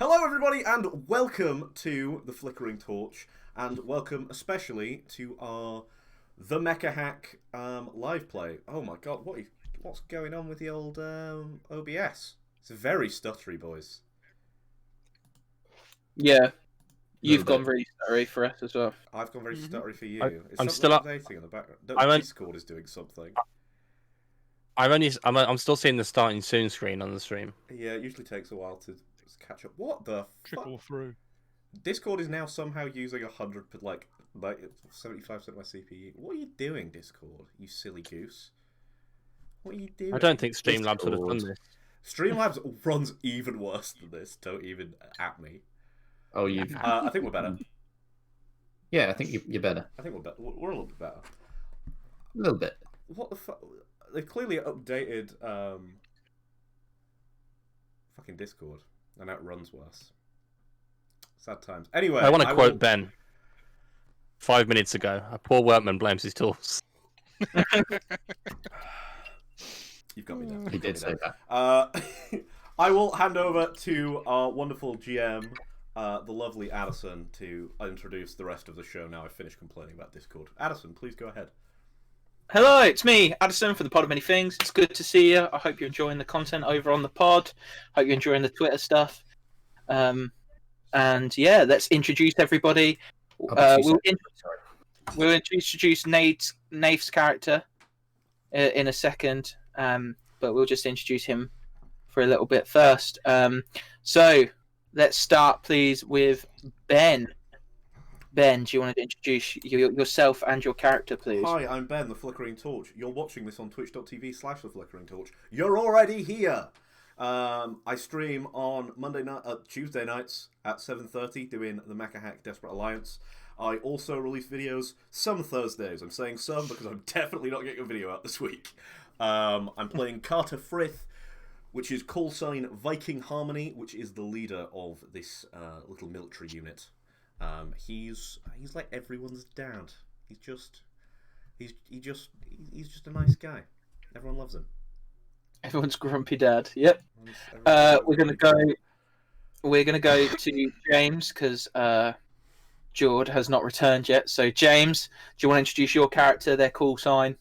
Hello, everybody, and welcome to the Flickering Torch, and welcome especially to our the Mecha Hack live play. Oh my God, what's going on with the old OBS? It's very stuttery, boys. Yeah, you've Little gone really sorry for us as well. I've gone very stuttery for you. Is I'm something still up. updating in the background? I'm Discord is doing something. I'm still seeing the starting soon screen on the stream. Yeah, it usually takes a while to catch up. What the Trickle fuck? through. Discord is now somehow using 100, like 75% of my CPU. What are you doing, Discord? You silly goose. What are you doing? I don't think Streamlabs would have done this. Streamlabs runs even worse than this. Don't even at me. Oh, you? I think we're better. Yeah, I think you're better. I think we're better. We're a little bit better. A little bit. What the fuck? They've clearly updated fucking Discord, and now it runs worse. Sad times. Anyway, I want to quote Ben 5 minutes ago. A poor workman blames his tools. You've got me there. He did say that. I will hand over to our wonderful GM, the lovely Addison, to introduce the rest of the show now I've finished complaining about Discord. Addison, please go ahead. Hello, it's me, Addison, for the Pod of Many Things. It's good to see you. I hope you're enjoying the content over on the pod. Hope you're enjoying the Twitter stuff. And yeah, let's introduce everybody. We'll introduce Nate's character in a second, but we'll just introduce him for a little bit first. So let's start, please, with Ben. Ben, do you want to introduce yourself and your character, please? Hi, I'm Ben, the Flickering Torch. You're watching this on twitch.tv/the Flickering Torch. You're already here! I stream on Tuesday nights at 7:30 doing the Mecha Hack Desperate Alliance. I also release videos some Thursdays. I'm saying some because I'm definitely not getting a video out this week. I'm playing Carter Frith, which is call sign Viking Harmony, which is the leader of this little military unit. He's like everyone's dad. He's just a nice guy. Everyone loves him. Everyone's grumpy dad. Yep. We're gonna go to James because Jord has not returned yet. So James, do you want to introduce your character, their call sign?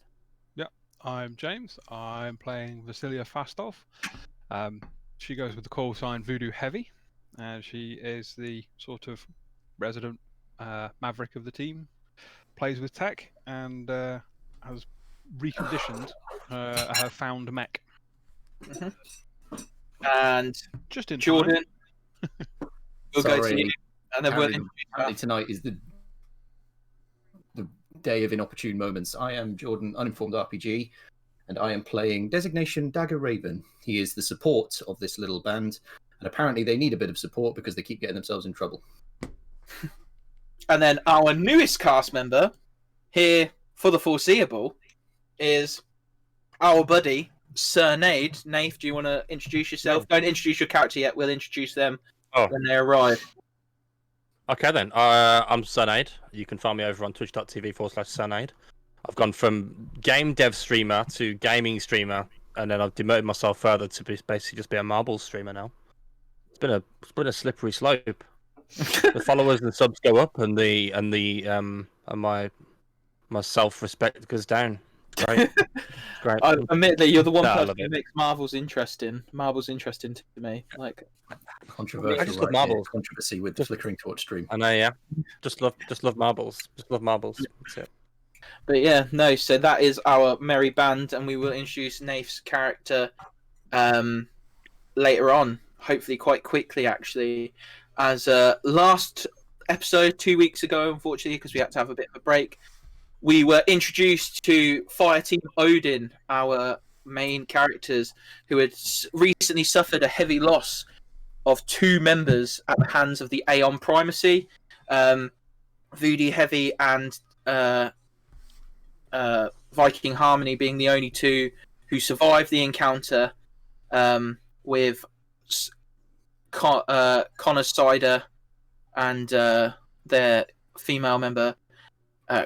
Yep, I'm James. I'm playing Vasilia Fastov. She goes with the call sign Voodoo Heavy, and she is the sort of resident maverick of the team. Plays with tech and has reconditioned her found mech. Mm-hmm. And Just in Jordan, we'll go to you, and then Apparently tonight is the day of inopportune moments. I am Jordan, uninformed RPG, and I am playing Designation Dagger Raven. He is the support of this little band, and apparently they need a bit of support because they keep getting themselves in trouble. And then our newest cast member here for the foreseeable is our buddy Sir Nade. Nath, do you want to introduce yourself? Don't introduce your character yet. We'll introduce them when they arrive. Okay then. I'm Sunade. You can find me over on twitch.tv/Sunade. I've gone from game dev streamer to gaming streamer, and then I've demoted myself further to basically just be a marbles streamer now. It's been a slippery slope. The followers and subs go up, and my self-respect goes down. Great. Admittedly, you're the one person who makes marbles interesting. Marbles interesting to me. Like Controversial. I just love marbles. Controversy with the Flickering Torch stream. I know, yeah. Just love marbles. Just love marbles. That's it. But yeah, no. So that is our merry band, and we will introduce Nath's character later on. Hopefully, quite quickly, actually. As last episode 2 weeks ago, unfortunately, because we had to have a bit of a break, we were introduced to Fire Team ODIN, our main characters, who had recently suffered a heavy loss of 2 members at the hands of the Aeon Primacy, Voodoo Heavy and Viking Harmony being the only 2 who survived the encounter, with Connor Sider and their female member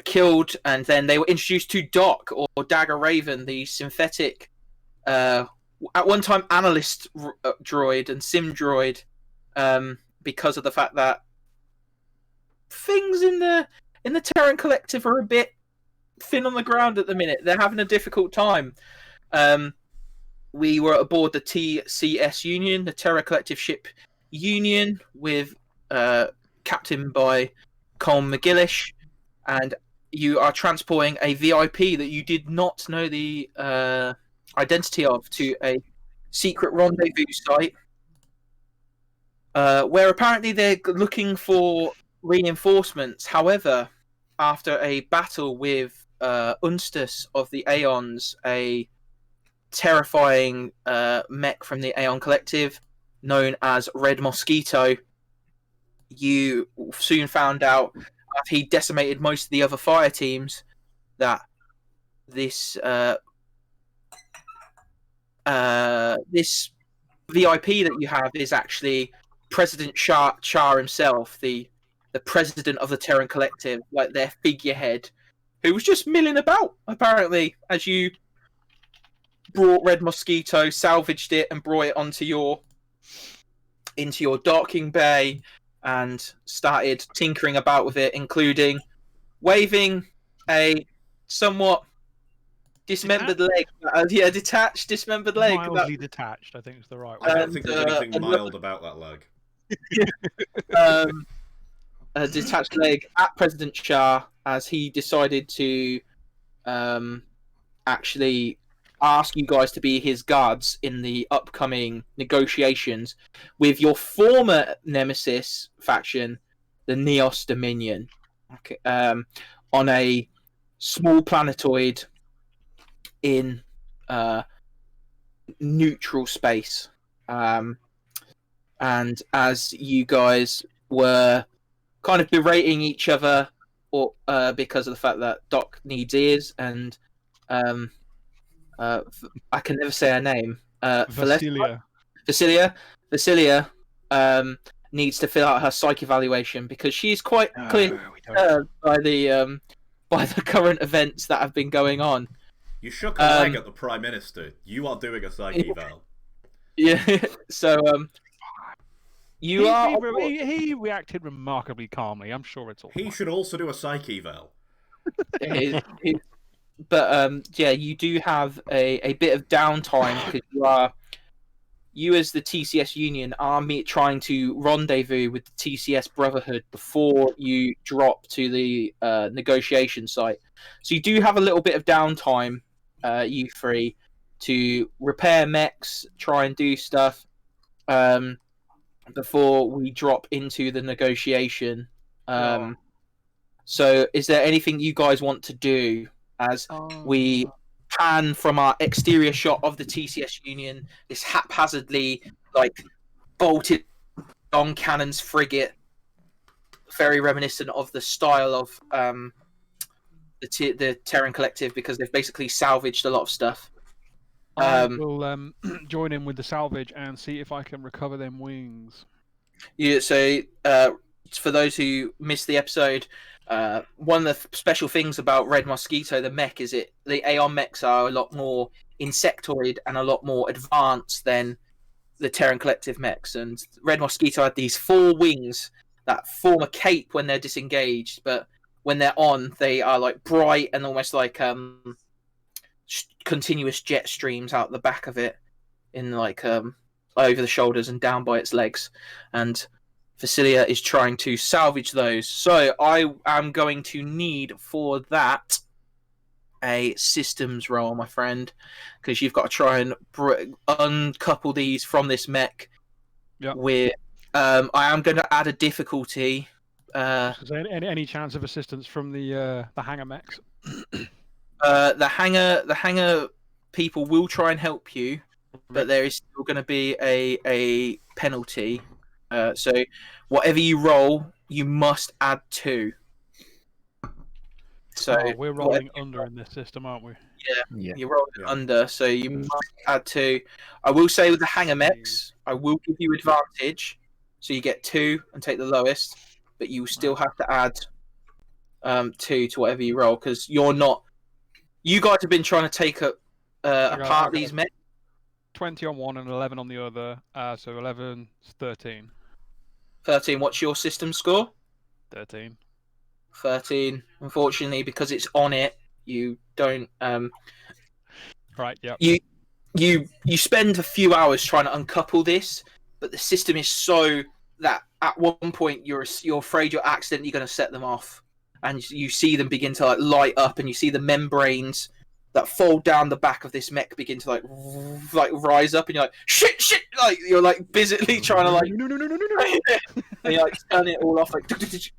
killed, and then they were introduced to Doc, or Dagger Raven, the synthetic, at one time analyst droid and sim droid, because of the fact that things in the Terran Collective are a bit thin on the ground at the minute. They're having a difficult time. We were aboard the TCS Union, the Terra Collective Ship Union, with captained by Colm McGillish, and you are transporting a VIP that you did not know the identity of to a secret rendezvous site, where apparently they're looking for reinforcements. However, after a battle with Unstus of the Aeons, a terrifying mech from the Aeon Collective known as Red Mosquito, you soon found out, after he decimated most of the other fire teams, that this this VIP that you have is actually President Char himself, the president of the Terran Collective, like their figurehead, who was just milling about, apparently, as you brought Red Mosquito, salvaged it, and brought it into your docking bay, and started tinkering about with it, including waving a somewhat dismembered leg. Detached, dismembered leg. Mildly detached, I think is the right I word. don't think there's anything mild about that leg. A detached leg at President Char, as he decided to actually ask you guys to be his guards in the upcoming negotiations with your former nemesis faction, the Neos Dominion, on a small planetoid in neutral space. And as you guys were kind of berating each other, or because of the fact that Doc needs ears, and I can never say her name. Vasilia. Vasilia needs to fill out her psych evaluation because she's quite clearly by the current events that have been going on. You shook a leg at the Prime Minister. You are doing a psych eval. Yeah. So he reacted remarkably calmly. I'm sure it's all. He should also do a psych eval. But yeah, you do have a bit of downtime because you as the TCS Union are trying to rendezvous with the TCS Brotherhood before you drop to the negotiation site. So you do have a little bit of downtime, you three, to repair mechs, try and do stuff before we drop into the negotiation. So is there anything you guys want to do as we pan from our exterior shot of the TCS Union, this haphazardly bolted on cannons frigate, very reminiscent of the style of the Terran Collective, because they've basically salvaged a lot of stuff. I will join in with the salvage and see if I can recover them wings. Yeah, so for those who missed the episode, one of the special things about Red Mosquito, the mech, is the Aeon mechs are a lot more insectoid and a lot more advanced than the Terran Collective mechs. And Red Mosquito had these 4 wings that form a cape when they're disengaged, but when they're on, they are bright and almost like continuous jet streams out the back of it, in over the shoulders and down by its legs. And Vasilia is trying to salvage those. So I am going to need for that a systems roll, my friend, because you've got to try and uncouple these from this mech. Yep. I am going to add a difficulty. Is there any chance of assistance from the hangar mechs? The hangar people will try and help you, but there is still going to be a penalty. So whatever you roll, you must add 2. So we're rolling under in this system, aren't we? Yeah. You're rolling under, so you must add 2. I will say with the hangar mechs, I will give you advantage, so you get 2 and take the lowest, but you still have to add 2 to whatever you roll, because you're not. You guys have been trying to take apart these mechs. 20 on one and 11 on the other, so 11 is 13. 13. What's your system score? 13. 13. Unfortunately, because it's on it, you don't. Right. Yep. You spend a few hours trying to uncouple this, but the system is so that at one point you're afraid you're accidentally going to set them off, and you see them begin to like light up, and you see the membranes that fold down the back of this mech begin to like rise up, and you're like shit, like you're like busily trying to like No. and you like turn it all off like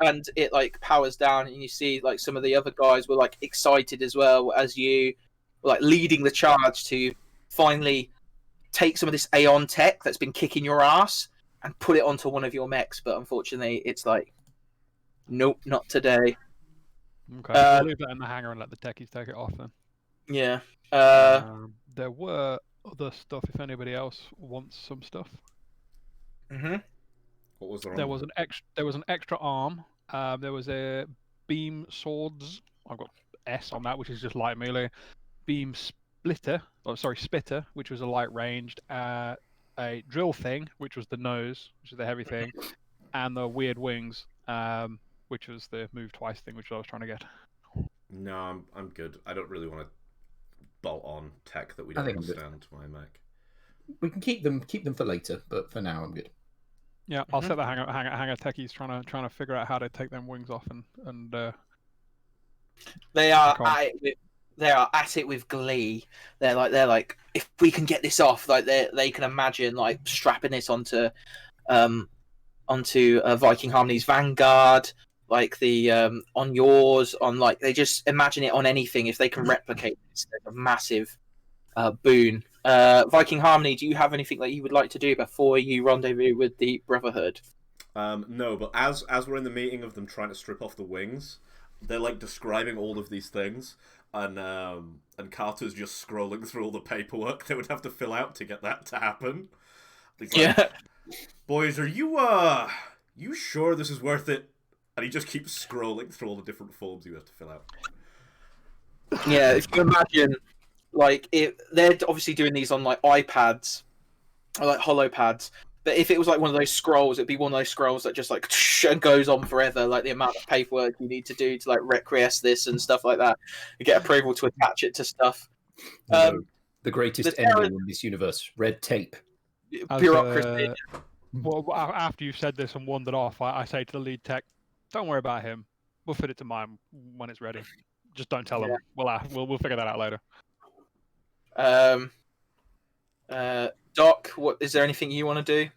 and it like powers down, and you see like some of the other guys were like excited as well as you were, like leading the charge to finally take some of this Aeon tech that's been kicking your ass and put it onto one of your mechs, but unfortunately it's like nope, not today. Okay. I'll leave that in the hangar and let the techies take it off then. Yeah. There were other stuff if anybody else wants some stuff. Mhm. What was the There was an extra arm. There was a beam swords. I've got S on that, which is just light melee. Beam spitter, which was a light ranged. A drill thing, which was the nose, which is the heavy thing, and the weird wings, which was the move twice thing, which I was trying to get. No, I'm good. I don't really want to bolt on tech that we don't understand to my mech. We can keep them for later, but for now I'm good. Yeah, I'll set the hangar techies trying to figure out how to take them wings off and They are at it with glee. They're like, if we can get this off, like they can imagine like strapping this onto Viking Harmony's Vanguard, like the on yours, on like they just imagine it on anything. If they can replicate this, it's a massive boon. Viking Harmony, do you have anything that you would like to do before you rendezvous with the Brotherhood? No, but as we're in the meeting of them trying to strip off the wings, they're like describing all of these things, and Carter's just scrolling through all the paperwork they would have to fill out to get that to happen. He's like, Yeah. Boys, are you sure this is worth it? And he just keeps scrolling through all the different forms you have to fill out. Yeah, if you imagine, like, they're obviously doing these on like iPads or like holo pads. But if it was like one of those scrolls, it'd be one of those scrolls that just like and goes on forever. Like the amount of paperwork you need to do to like requiesce this and stuff like that, you get approval to attach it to stuff. No, the greatest enemy in this universe: red tape. Bureaucracy. Well, after you've said this and wandered off, I say to the lead tech, "Don't worry about him. We'll fit it to mine when it's ready. Just don't tell him. We'll figure that out later." Doc, is there anything you want to do?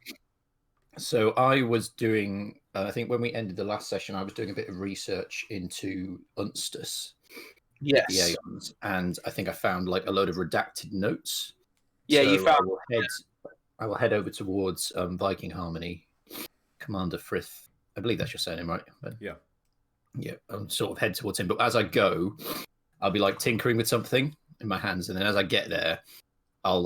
So I was doing, I think when we ended the last session, I was doing a bit of research into Unstus, Yes. the Aeons, and I think I found like a load of redacted notes. Yeah, so you found. I will head over towards Viking Harmony, Commander Frith. I believe that's your surname, right? But, yeah. I'll sort of head towards him. But as I go, I'll be like tinkering with something in my hands, and then as I get there, I'll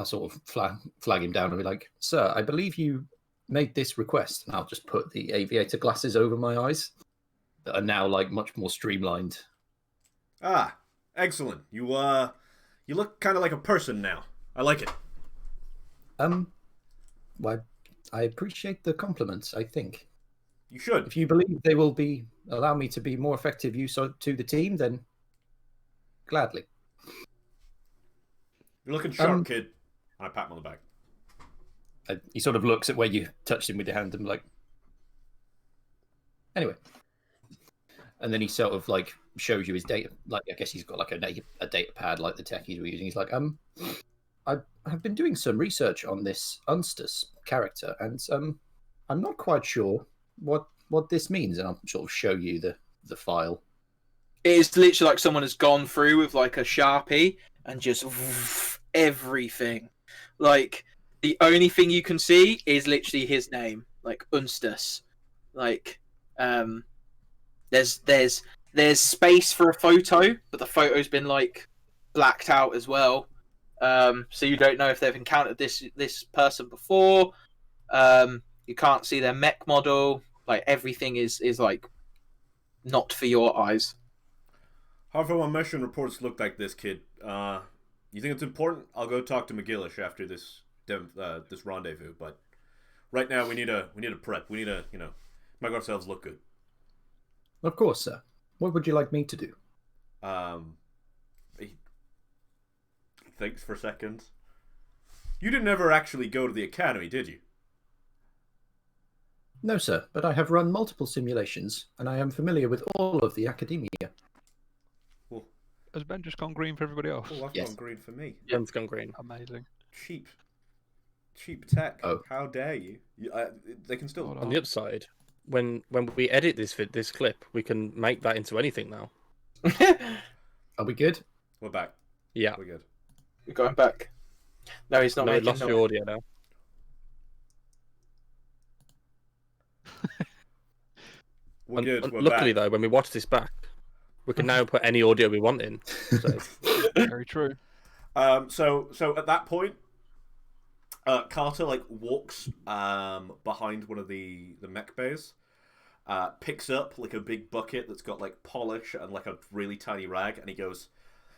sort of flag him down and be like, "Sir, I believe you made this request." And I'll just put the aviator glasses over my eyes that are now like much more streamlined. Ah, excellent. You look kind of like a person now. I like it. Well, I appreciate the compliments. I think You should. if you believe they will allow me to be more effective use to the team, then gladly. You're looking sharp, kid. I pat him on the back. He sort of looks at where you touched him with your hand and like, anyway. And then he sort of like shows you his data. Like, I guess he's got like a data pad like the techies were using. He's like, I've been doing some research on this Unstus character, and I'm not quite sure what this means. And I'll sort of show you the file. It is literally like someone has gone through with like a Sharpie and just everything. Like the only thing you can see is literally his name, like Unstus. Like there's space for a photo, but the photo's been like blacked out as well. So you don't know if they've encountered this person before. You can't see their mech model. Like everything is like not for your eyes. However, my mission reports look like this, kid. You think it's important? I'll go talk to McGillish after this rendezvous. But right now we need a prep. We need a make ourselves look good. Of course, sir. What would you like me to do? He thinks for a second. You didn't ever actually go to the academy, did you? No, sir, but I have run multiple simulations, and I am familiar with all of the academia. Well, Has Ben just gone green for everybody else? I've Yes. gone green for me. Ben's gone green. Amazing. Cheap tech. Oh. How dare you? They can still. Hold On the upside, when we edit this clip, we can make that into anything now. Are we good? We're back. Yeah. We're good. We're going back. No, he's not No, we making lost noise. your audio now. We're good. And We're luckily, back. though, when we watch this back, we can now put any audio we want in. So, Very true. So at that point, Carter walks behind one of the mech bays, picks up a big bucket that's got polish and a really tiny rag, and he goes,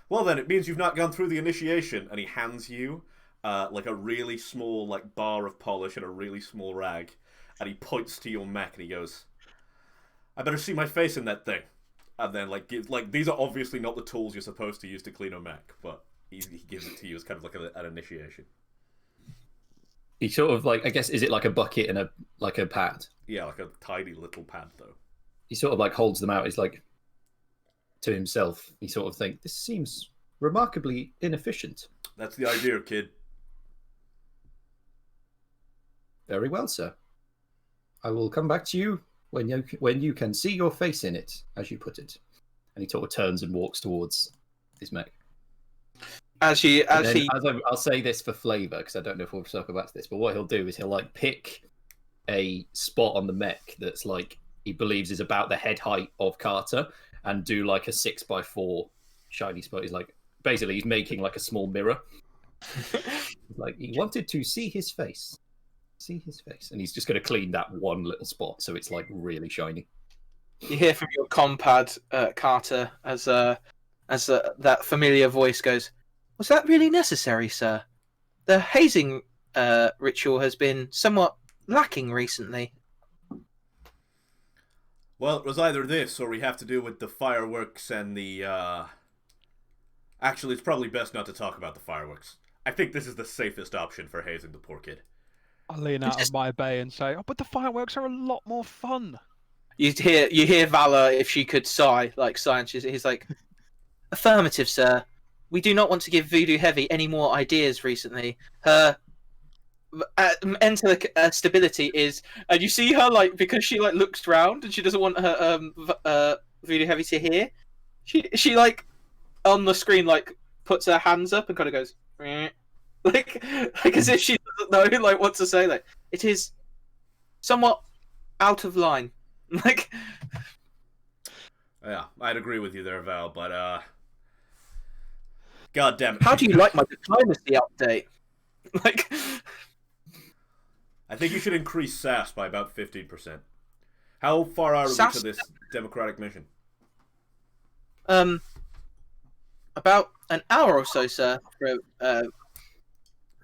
"Well then, it means you've not gone through the initiation." And he hands you a really small bar of polish and a really small rag, and he points to your mech and he goes, "I better see my face in that thing." And then these are obviously not the tools you're supposed to use to clean a mech, but he gives it to you as kind of an initiation. He sort of I guess, is it like a bucket and a pad? Yeah, a tiny little pad though. He sort of holds them out. He's to himself. He sort of thinks, this seems remarkably inefficient. That's the idea, kid. Very well, sir. I will come back to you when you can see your face in it, as you put it. And he sort of turns and walks towards his mech. I'll say this for flavour, because I don't know if we'll circle back to this, but what he'll do is he'll pick a spot on the mech that's he believes is about the head height of Carter, and do a 6x4 shiny spot. He's basically he's making a small mirror. He wanted to see his face. See his face. And he's just going to clean that one little spot so it's really shiny. You hear from your compad, Carter, as that familiar voice goes, "Was that really necessary, sir? The hazing ritual has been somewhat lacking recently." Well, it was either this, or we have to do with the fireworks and the, Actually, it's probably best not to talk about the fireworks. I think this is the safest option for hazing the poor kid. I lean out of my bay and say, "Oh, but the fireworks are a lot more fun." You hear Valor, if she could sigh, and he's like, "Affirmative, sir. We do not want to give Voodoo Heavy any more ideas recently. Her mental stability is," and you see her because she looks round and she doesn't want her Voodoo Heavy to hear. She on the screen puts her hands up and kind of goes, "Meh." As if she doesn't know what to say. It is somewhat out of line. Yeah, I'd agree with you there, Val, but God damn it. How do you like my diplomacy update? I think you should increase SAS by about 15%. How far are we to this democratic mission? About an hour or so, sir.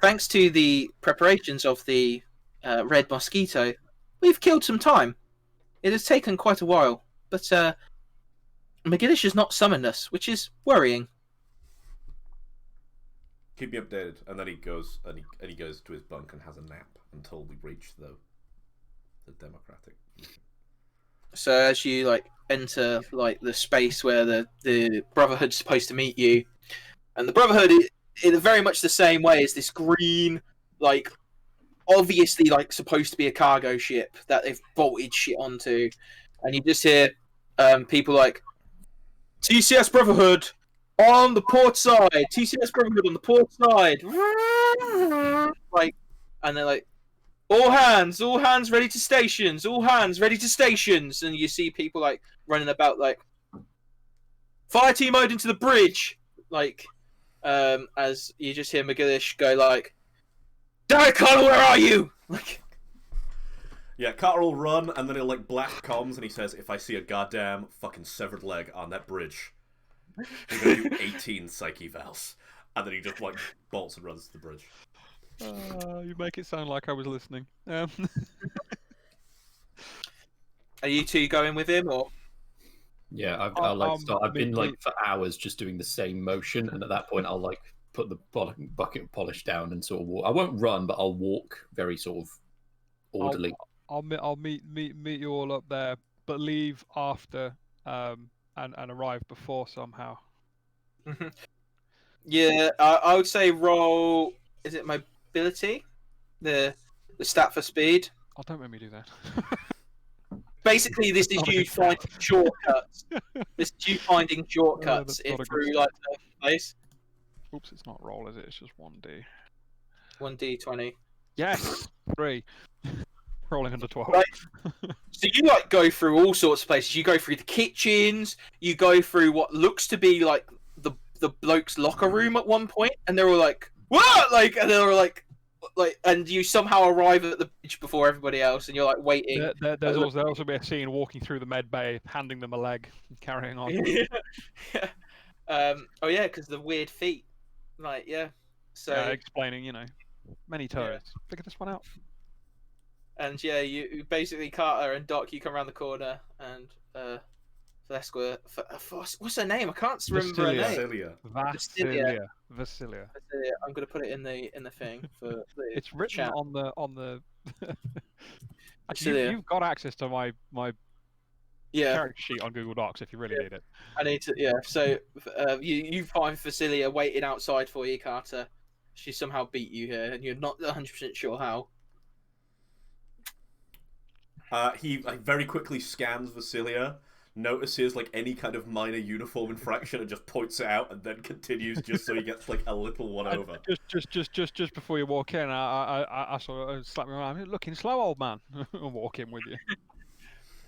Thanks to the preparations of the Red Mosquito, we've killed some time. It has taken quite a while, but McGillish has not summoned us, which is worrying. Keep me updated. And then he goes he goes to his bunk and has a nap until we reach the democratic mission. So as you enter the space where the Brotherhood's supposed to meet you, and the Brotherhood in very much the same way as this green, obviously supposed to be a cargo ship that they've bolted shit onto, and you just hear people TCS Brotherhood on the port side, TCS Brotherhood on the port side, and they're all hands ready to stations, all hands ready to stations, and you see people running about fire Team ODIN to the bridge, as you just hear McGillish go "Derek Connell, where are you?" Yeah, Carter will run, and then he'll blast comms, and he says, "If I see a goddamn fucking severed leg on that bridge, we're gonna do 18 psyche vals." And then he just bolts and runs to the bridge. You make it sound like I was listening. Are you two going with him, or? Yeah, I'll- I'll start. I've been me- for hours just doing the same motion, and at that point, I'll put the bucket of polish down and sort of walk. I won't run, but I'll walk very sort of orderly. I'll meet you all up there, but leave after and arrive before somehow. Yeah, I would say roll. Is it mobility? The stat for speed. Oh, don't make me do that. Basically, this is Not a you good finding shortcuts. This is you finding shortcuts that's not a good through stat. like the place. Oops, it's not roll, is it? It's just 1D. 1d20. Yes, 3. Rolling under 12. Right. So you like go through all sorts of places. You go through the kitchens. You go through what looks to be like the bloke's locker room at one point, and they're all like, "What?" Like, and they're like, and you somehow arrive at the beach before everybody else, and you're like waiting. There's also be a scene walking through the med bay, handing them a leg, and carrying on. Yeah. Oh yeah, because the weird feet. Like, yeah. So Explaining, many toes. Figure this one out. and yeah, you basically Carter and Doc. You come around the corner, and Velasquez. What's her name? I can't remember her name. Vasilia. Vasilia. I'm gonna put it in the thing for the It's written chat. on the. Actually, Vasilia. you've got access to my Yeah, character sheet on Google Docs if you really need it. I need to. Yeah, so you find Vasilia waiting outside for you, Carter. She somehow beat you here, and you're not 100% sure how. He very quickly scans Vasilia, notices any kind of minor uniform infraction, and just points it out, and then continues just so he gets a little one over. Just before you walk in, I sort of slap me around. Looking slow, old man. And walk in with you.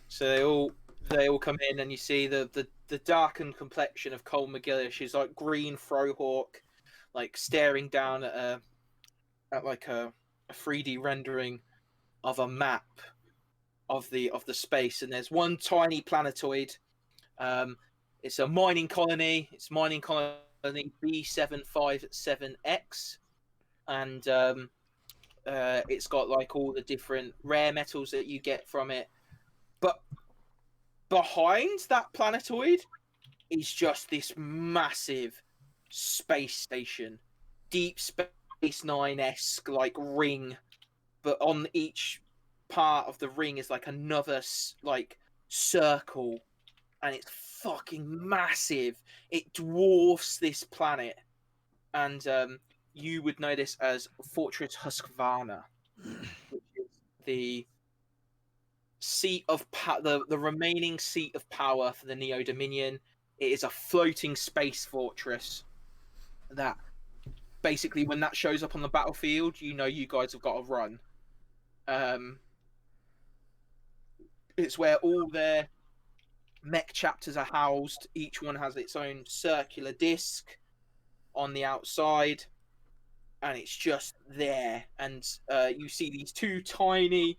So they all come in, and you see the darkened complexion of Cole McGillis. She's like green Frohawk, staring down at a 3D rendering of a map of the space, and there's one tiny planetoid. It's a mining colony. It's mining colony B757X, and it's got all the different rare metals that you get from it. But behind that planetoid is just this massive space station, Deep Space Nine-esque ring, but on each part of the ring is another circle, and it's fucking massive. It dwarfs this planet, and you would know this as Fortress Husqvarna, which is the seat of the remaining seat of power for the Neo Dominion. It is a floating space fortress that basically, when that shows up on the battlefield, you guys have got to run. It's where all their mech chapters are housed. Each one has its own circular disc on the outside, and it's just there. And you see these two tiny,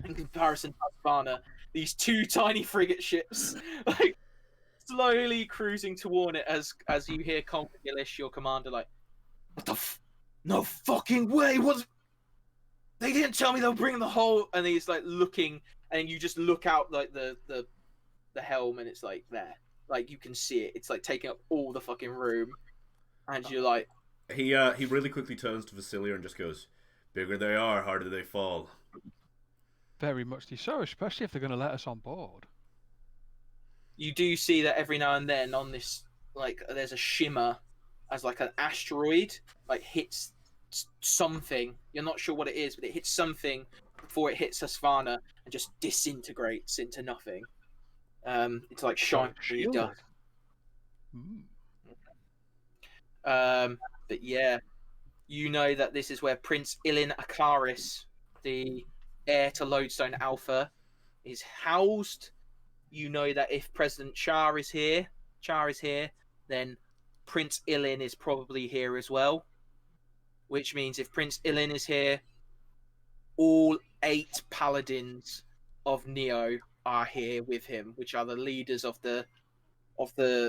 in comparison to Havana, these two tiny frigate ships, slowly cruising toward it as you hear Colin Gillish, your commander, what the no fucking way! They didn't tell me they'll bring the whole. And he's looking, and you just look out the helm, and it's there, you can see it. It's taking up all the fucking room, and you're He really quickly turns to Vasilia and just goes, "Bigger they are, harder they fall." Very much so, especially if they're going to let us on board. You do see that every now and then on this, there's a shimmer as an asteroid hits something. You're not sure what it is, but it hits something before it hits Husqvarna and just disintegrates into nothing. It's shiny Shield. dust. But yeah, you know that this is where Prince Ilin Akaris, the heir to Lodestone Alpha, is housed. You know that if President Char is here, then Prince Ilin is probably here as well. Which means if Prince Ilin is here, all 8 paladins of Neo are here with him, which are the leaders of the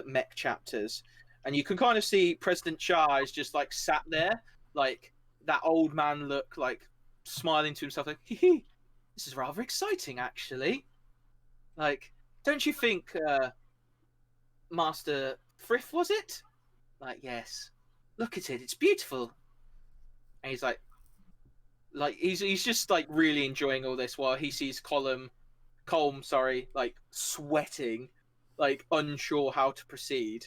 mech chapters. And you can kind of see President Char is just sat there, that old man look, like smiling to himself, like, hee, this is rather exciting, actually. Like, don't you think, Master Frith, was it? Like, yes. Look at it, it's beautiful. And he's like he's just like really enjoying all this while he sees Colm, like sweating, like unsure how to proceed.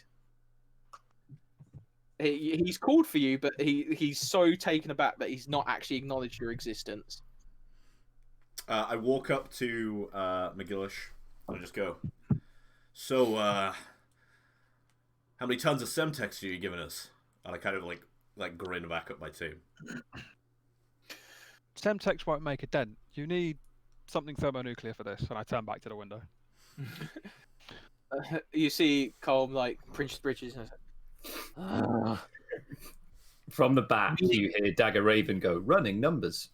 He's called for you, but he's so taken aback that he's not actually acknowledged your existence. I walk up to McGillish and I just go, so, how many tons of Semtex are you giving us? And I kind of like grin back at my team. Semtex won't make a dent. You need something thermonuclear for this. And I turn back to the window. You see Colm like Prince Bridges and From the back, you hear Dagger Raven go, running numbers.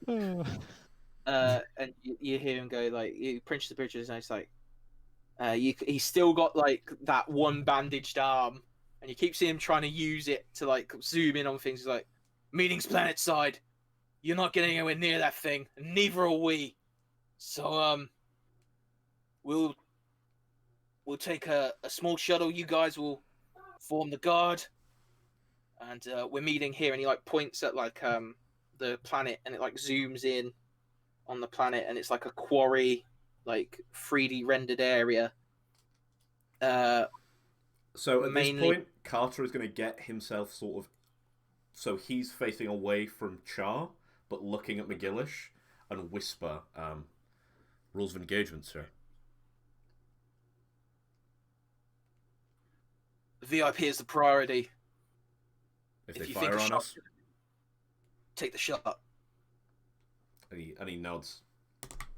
and you hear him go like, you Prince the Bridges, and it's like, he's still got like that one bandaged arm, and you keep seeing him trying to use it to like zoom in on things. He's like, meeting's planet side. You're not getting anywhere near that thing, and neither are we. So we'll take a small shuttle. You guys will form the guard, and we're meeting here. And he like points at like the planet, and it like zooms in on the planet, and it's like a quarry, like 3D rendered area. So at this point, Carter is going to get himself sort of, so he's facing away from Char, but looking at McGillish, and whisper, rules of engagement, sir. VIP is the priority. If they fire on us, take the shot. And he nods.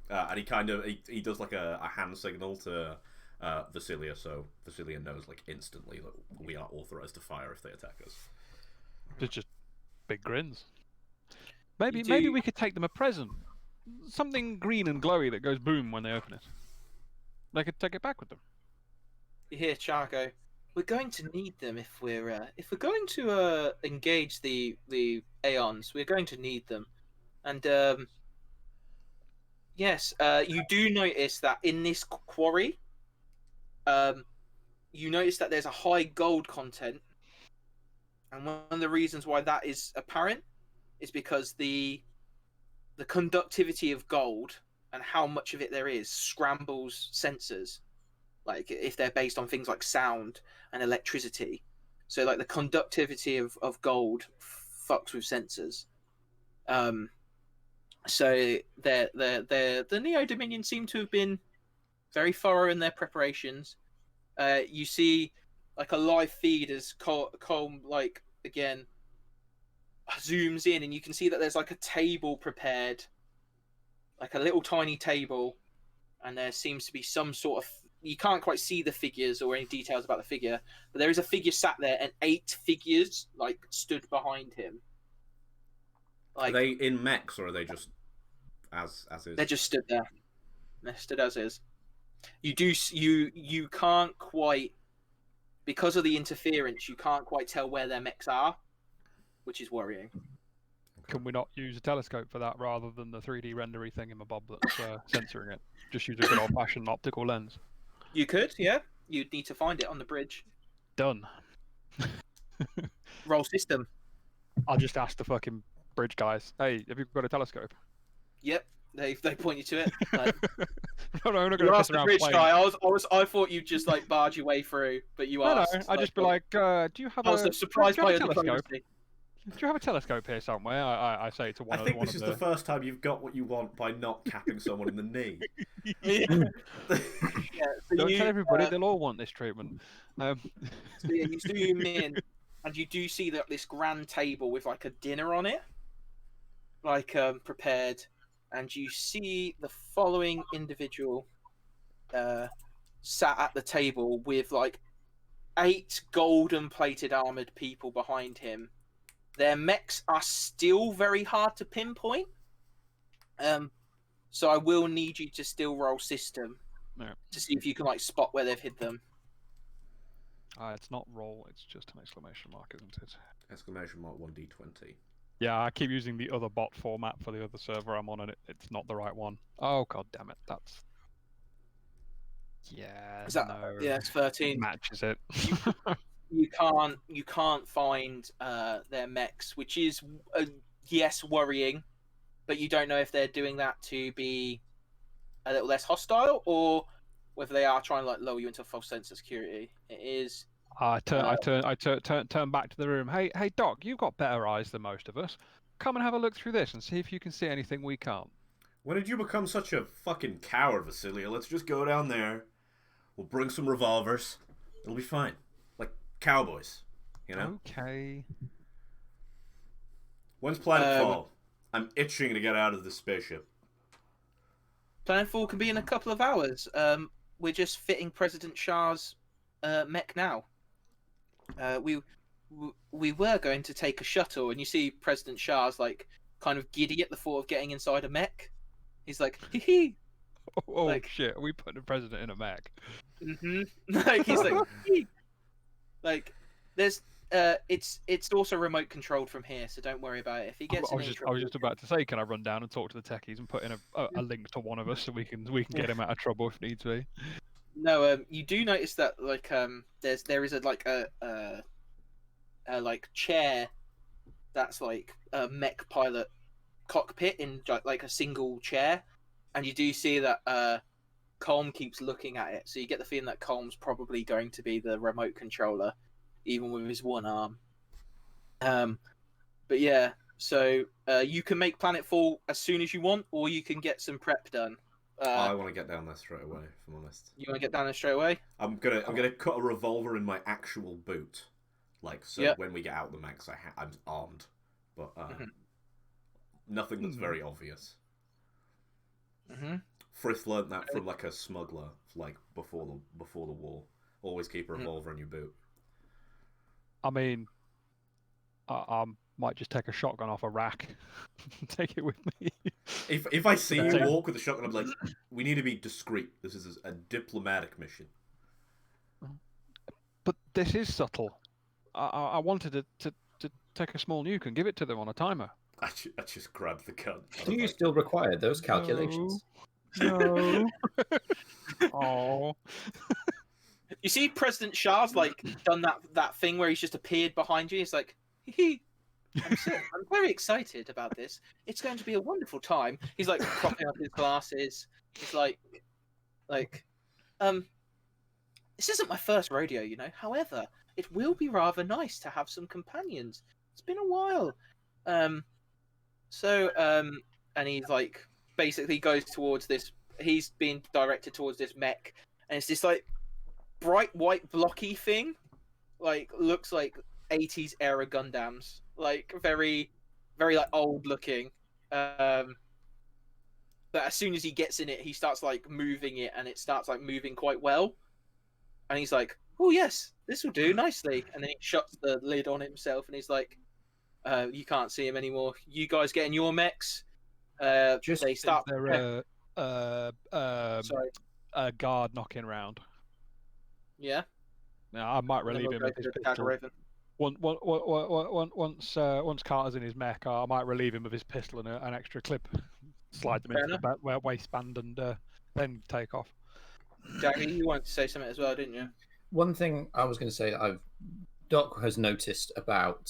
And he kind of, he does like a hand signal to Vasilia, so Vasilia knows like instantly that we are authorized to fire if they attack us. It's just big grins. Maybe we could take them a present. Something green and glowy that goes boom when they open it. They could take it back with them. You hear Char go, we're going to need them if we're going to engage the Aeons. We're going to need them, and yes, you do notice that in this quarry, you notice that there's a high gold content, and one of the reasons why that is apparent is because the conductivity of gold and how much of it there is scrambles sensors, like if they're based on things like sound and electricity. So like the conductivity of gold fucks with sensors. So the Neo Dominion seem to have been very thorough in their preparations. You see like a live feed as Colm like again zooms in, and you can see that there's like a table prepared, like a little tiny table, and there seems to be some sort of, you can't quite see the figures or any details about the figure, but there is a figure sat there, and 8 figures like stood behind him. Like, are they in mechs or are they just as is? They're just stood there. They're stood as is. You can't quite, because of the interference, you can't quite tell where their mechs are, which is worrying. Can we not use a telescope for that rather than the 3D rendery thingamabob that's censoring it? Just use a good old-fashioned optical lens. You could, yeah. You'd need to find it on the bridge. Done. Roll system. I'll just ask the fucking bridge guys. Hey, have you got a telescope? Yep, they point you to it. Like, no, I'm not you going to asked the bridge guy. I thought you'd just like barge your way through, but you asked. No, I'd just be like, do you have I was surprised by your telescope? Do you have a telescope here somewhere? I say to one of the... I think this is the first time you've got what you want by not capping someone in the knee. Yeah, so don't tell everybody, they'll all want this treatment. So yeah, you zoom in, and you do see that this grand table with like a dinner on it, like prepared, and you see the following individual sat at the table with like 8 golden plated armored people behind him. Their mechs are still very hard to pinpoint, so I will need you to still roll system to see if you can like spot where they've hid them. It's not roll, it's just an exclamation mark, isn't it? Exclamation mark 1d20. Yeah, I keep using the other bot format for the other server I'm on, and it's not the right one. Oh, god damn it. That's... Yeah, Is that? no. Yeah, it's 13. Matches it. You can't find their mechs, which is yes, worrying, but you don't know if they're doing that to be a little less hostile or whether they are trying to like lower you into a false sense of security. It is. I turn back to the room. Hey, Doc, you've got better eyes than most of us. Come and have a look through this and see if you can see anything we can't. When did you become such a fucking coward, Vasilia? Let's just go down there. We'll bring some revolvers. It'll be fine. Like cowboys, you know? Okay. When's Planetfall? I'm itching to get out of this spaceship. Planetfall can be in a couple of hours. We're just fitting President Char's mech now. We were going to take a shuttle, and you see President Char's like kind of giddy at the thought of getting inside a mech. He's like, hee hee. Oh Like- shit! Are we putting the president in a mech? Like he's like, hee. Like there's it's also remote controlled from here, so don't worry about it. If he gets I was just about to say, can I run down and talk to the techies and put in a link to one of us so we can get him out of trouble if needs be. No, you do notice that like there is a like chair that's like a mech pilot cockpit in like a single chair, and you do see that Colm keeps looking at it, so you get the feeling that Colm's probably going to be the remote controller, even with his one arm. But yeah, so you can make Planetfall as soon as you want, or you can get some prep done. I want to get down there straight away, if I'm honest. You want to get down there straight away? I'm gonna cut a revolver in my actual boot, like so. Yep. When we get out the max, I'm armed, but nothing that's very obvious. Mm-hmm. Frith learned that from like a smuggler, like before the war. Always keep a revolver in your boot. I mean, I might just take a shotgun off a rack, and take it with me. If I see you walk with a shotgun, I'm like, we need to be discreet. This is a diplomatic mission. But this is subtle. I wanted to take a small nuke and give it to them on a timer. I just grabbed the gun. Do you still require those calculations? No. Oh. You see, President Char's like done that thing where he's just appeared behind you. He's like, hee. I'm very excited about this. It's going to be a wonderful time. He's like propping up his glasses. He's like, this isn't my first rodeo, you know. However, it will be rather nice to have some companions. It's been a while. And he's like, basically goes towards this. He's being directed towards this mech, and it's this like bright white blocky thing, like looks like 80s era Gundams, like very like old looking. But as soon as he gets in it, he starts like moving it, and it starts like moving quite well. And he's like, "Oh yes, this will do nicely." And then he shuts the lid on himself, and he's like, "You can't see him anymore. You guys get in your mechs." Just they start. There Sorry. a guard knocking round. Yeah. Now I might relieve him of his pistol. Once Carter's in his mech, I might relieve him of his pistol and an extra clip, slide them into the waistband, and then take off. Jackie, you wanted to say something as well, didn't you? One thing I was going to say that Doc has noticed about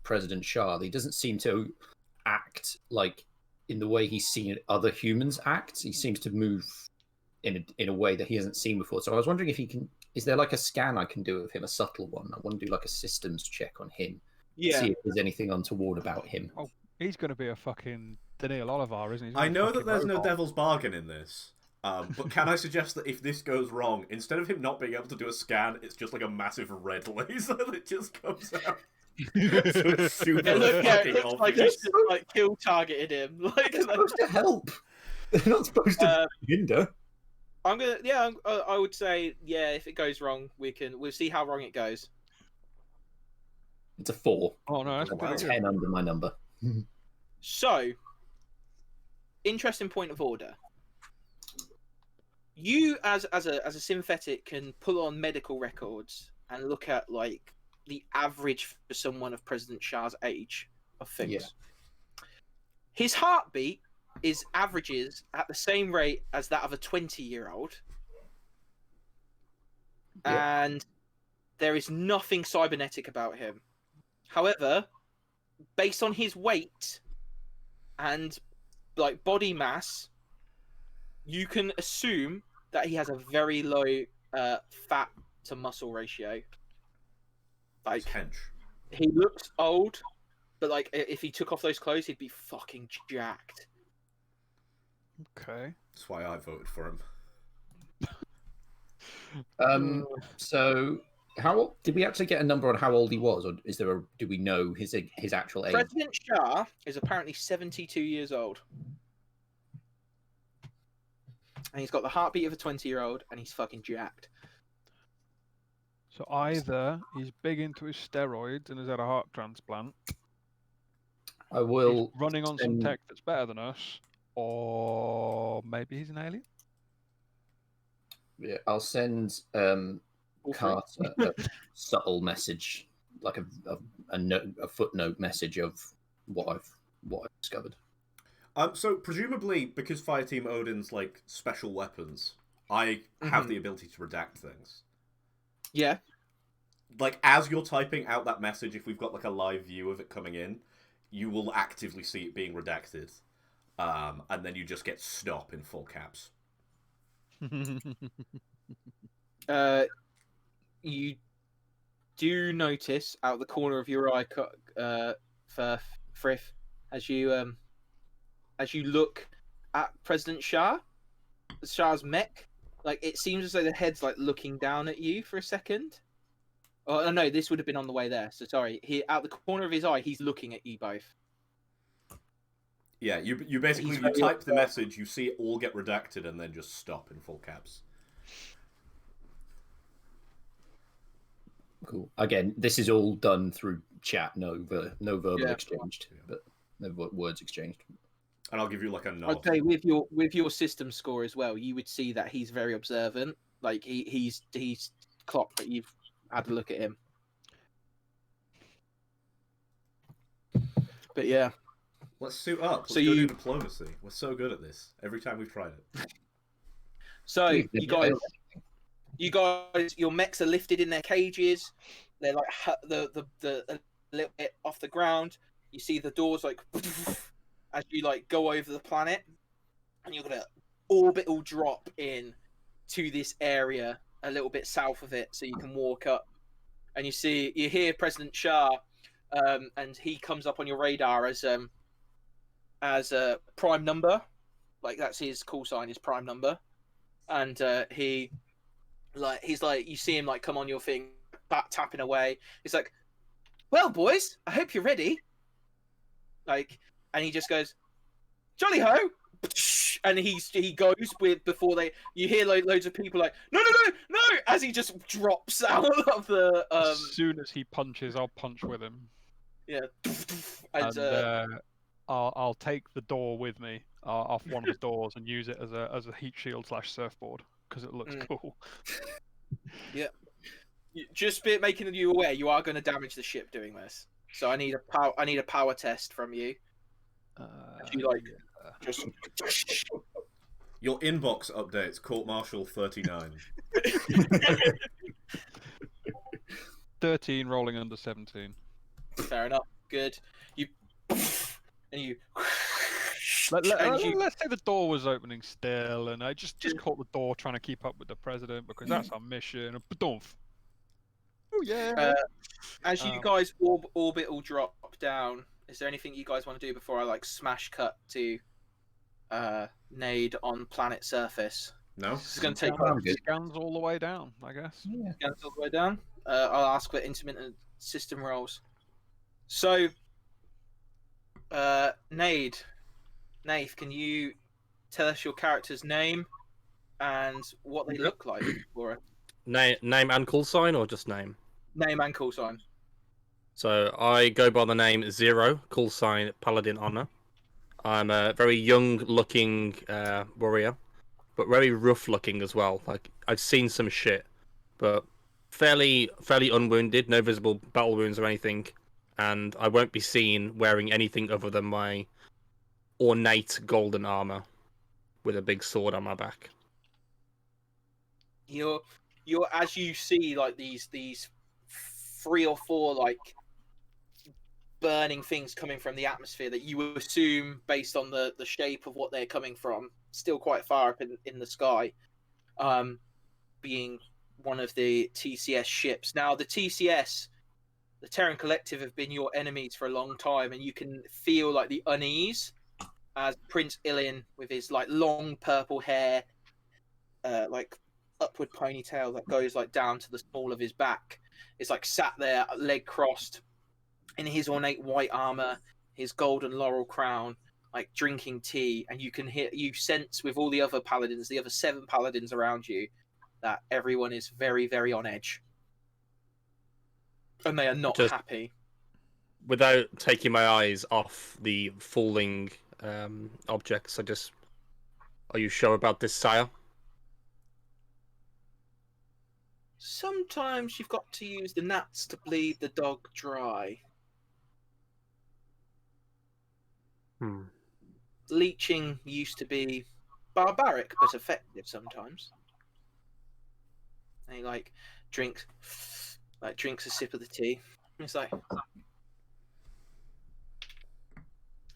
President Char, he doesn't seem to act like in the way he's seen other humans act. He seems to move in a way that he hasn't seen before. So I was wondering if he can. Is there like a scan I can do of him, a subtle one? I want to do like a systems check on him. Yeah. See if there's anything untoward about him. Oh, he's going to be a fucking Daniil Oliver, isn't he? I know that there's no devil's bargain in this, but can I suggest that if this goes wrong, instead of him not being able to do a scan, it's just like a massive red laser that just comes out. So it's super It looks fucking like obvious. he's just like kill targeted him. Like, They're supposed to help. They're not supposed to hinder. I'm gonna, yeah, I would say, yeah. If it goes wrong, we'll see how wrong it goes. It's a 4. Oh no, that's Wow. pretty good. 10 under my number. So, interesting point of order. You, as a synthetic, can pull on medical records and look at like the average for someone of President Char's age of things. Yeah. His heartbeat averages at the same rate as that of a 20-year-old. Yeah. And there is nothing cybernetic about him. However, based on his weight and like body mass, you can assume that he has a very low fat to muscle ratio. Like, Hench. he looks old, but like if he took off those clothes, he'd be fucking jacked. Okay. That's why I voted for him. So, how did we actually get a number on how old he was, or is there do we know his actual age? President Char is apparently 72 years old. And he's got the heartbeat of a 20-year-old, and he's fucking jacked. So either he's big into his steroids and has had a heart transplant, I will he's running on some send- tech that's better than us, or maybe he's an alien. Yeah, I'll send All three. Carter a subtle message, like a footnote message of what I've discovered. So presumably, because Fireteam Odin's like special weapons, I have the ability to redact things. Yeah. Like, as you're typing out that message, if we've got like a live view of it coming in, you will actively see it being redacted, and then you just get stop in full caps. You do notice out the corner of your eye, for Frith, as you look at President Char's mech, like it seems as though the head's like looking down at you for a second. Oh no, this would have been on the way there. So sorry. He out the corner of his eye, he's looking at you both. Yeah, you basically He's you type the message, you see it all get redacted, and then just stop in full caps. Cool. Again, this is all done through chat, no verbal Yeah. exchanged, but no words exchanged. And I'll give you like a nod. I'd say with your system score as well, you would see that he's very observant. Like he's clocked that you've had a look at him. But yeah. Let's suit up. Let's So go do you- diplomacy. We're so good at this. Every time we've tried it. So Yeah, you guys, your mechs are lifted in their cages. They're like the a little bit off the ground. You see the doors like as you like go over the planet, and you're gonna orbital drop in to this area a little bit south of it, so you can walk up. And you hear President Char, and he comes up on your radar as a prime number, like that's his call sign, his prime number, and he's like you see him like come on your thing, tapping away. He's like, "Well, boys, I hope you're ready." Like, and he just goes, "Jolly ho!" And he goes with before you hear loads of people like, "No, as he just drops out of the As soon as he punches, I'll punch with him. yeah, And I'll take the door with me off one of the doors and use it as a heat shield / surfboard because it looks cool. just making you aware, you are going to damage the ship doing this. So I need a power test from you. You like just Your inbox updates, Court Martial 39. 13 rolling under 17. fair enough. Good. You and you. Let's say the door was opening still, and I just caught the door trying to keep up with the president because that's our mission. Oh yeah. As you guys orbital drop down, is there anything you guys want to do before I like smash cut to Nade on planet surface? No? This is going to take Scans all the way down, I guess. Yeah. scans all the way down. I'll ask for intermittent system rolls. So, Nade, can you tell us your character's name and what they look like for it? Name and call sign, or just name? Name and call sign. So I go by the name Zero, call sign Paladin Honor. I'm a very young-looking warrior, but very rough-looking as well. Like I've seen some shit, but fairly unwounded, no visible battle wounds or anything, and I won't be seen wearing anything other than my ornate golden armor with a big sword on my back. You're as you see like these 3 or 4 like burning things coming from the atmosphere that you would assume based on the shape of what they're coming from, still quite far up in the sky, being one of the TCS ships. Now the TCS, the Terran Collective, have been your enemies for a long time, and you can feel like the unease as Prince Ilin, with his like long purple hair, like upward ponytail that goes like down to the small of his back, is like sat there, leg crossed, in his ornate white armor, his golden laurel crown, like drinking tea, and you sense with all the other paladins, the other 7 paladins around you, that everyone is very, very on edge, and they are not happy. Without taking my eyes off the falling objects, are you sure about this, sire? Sometimes you've got to use the gnats to bleed the dog dry. Leeching used to be barbaric but effective sometimes. And he like drinks a sip of the tea. And it's like,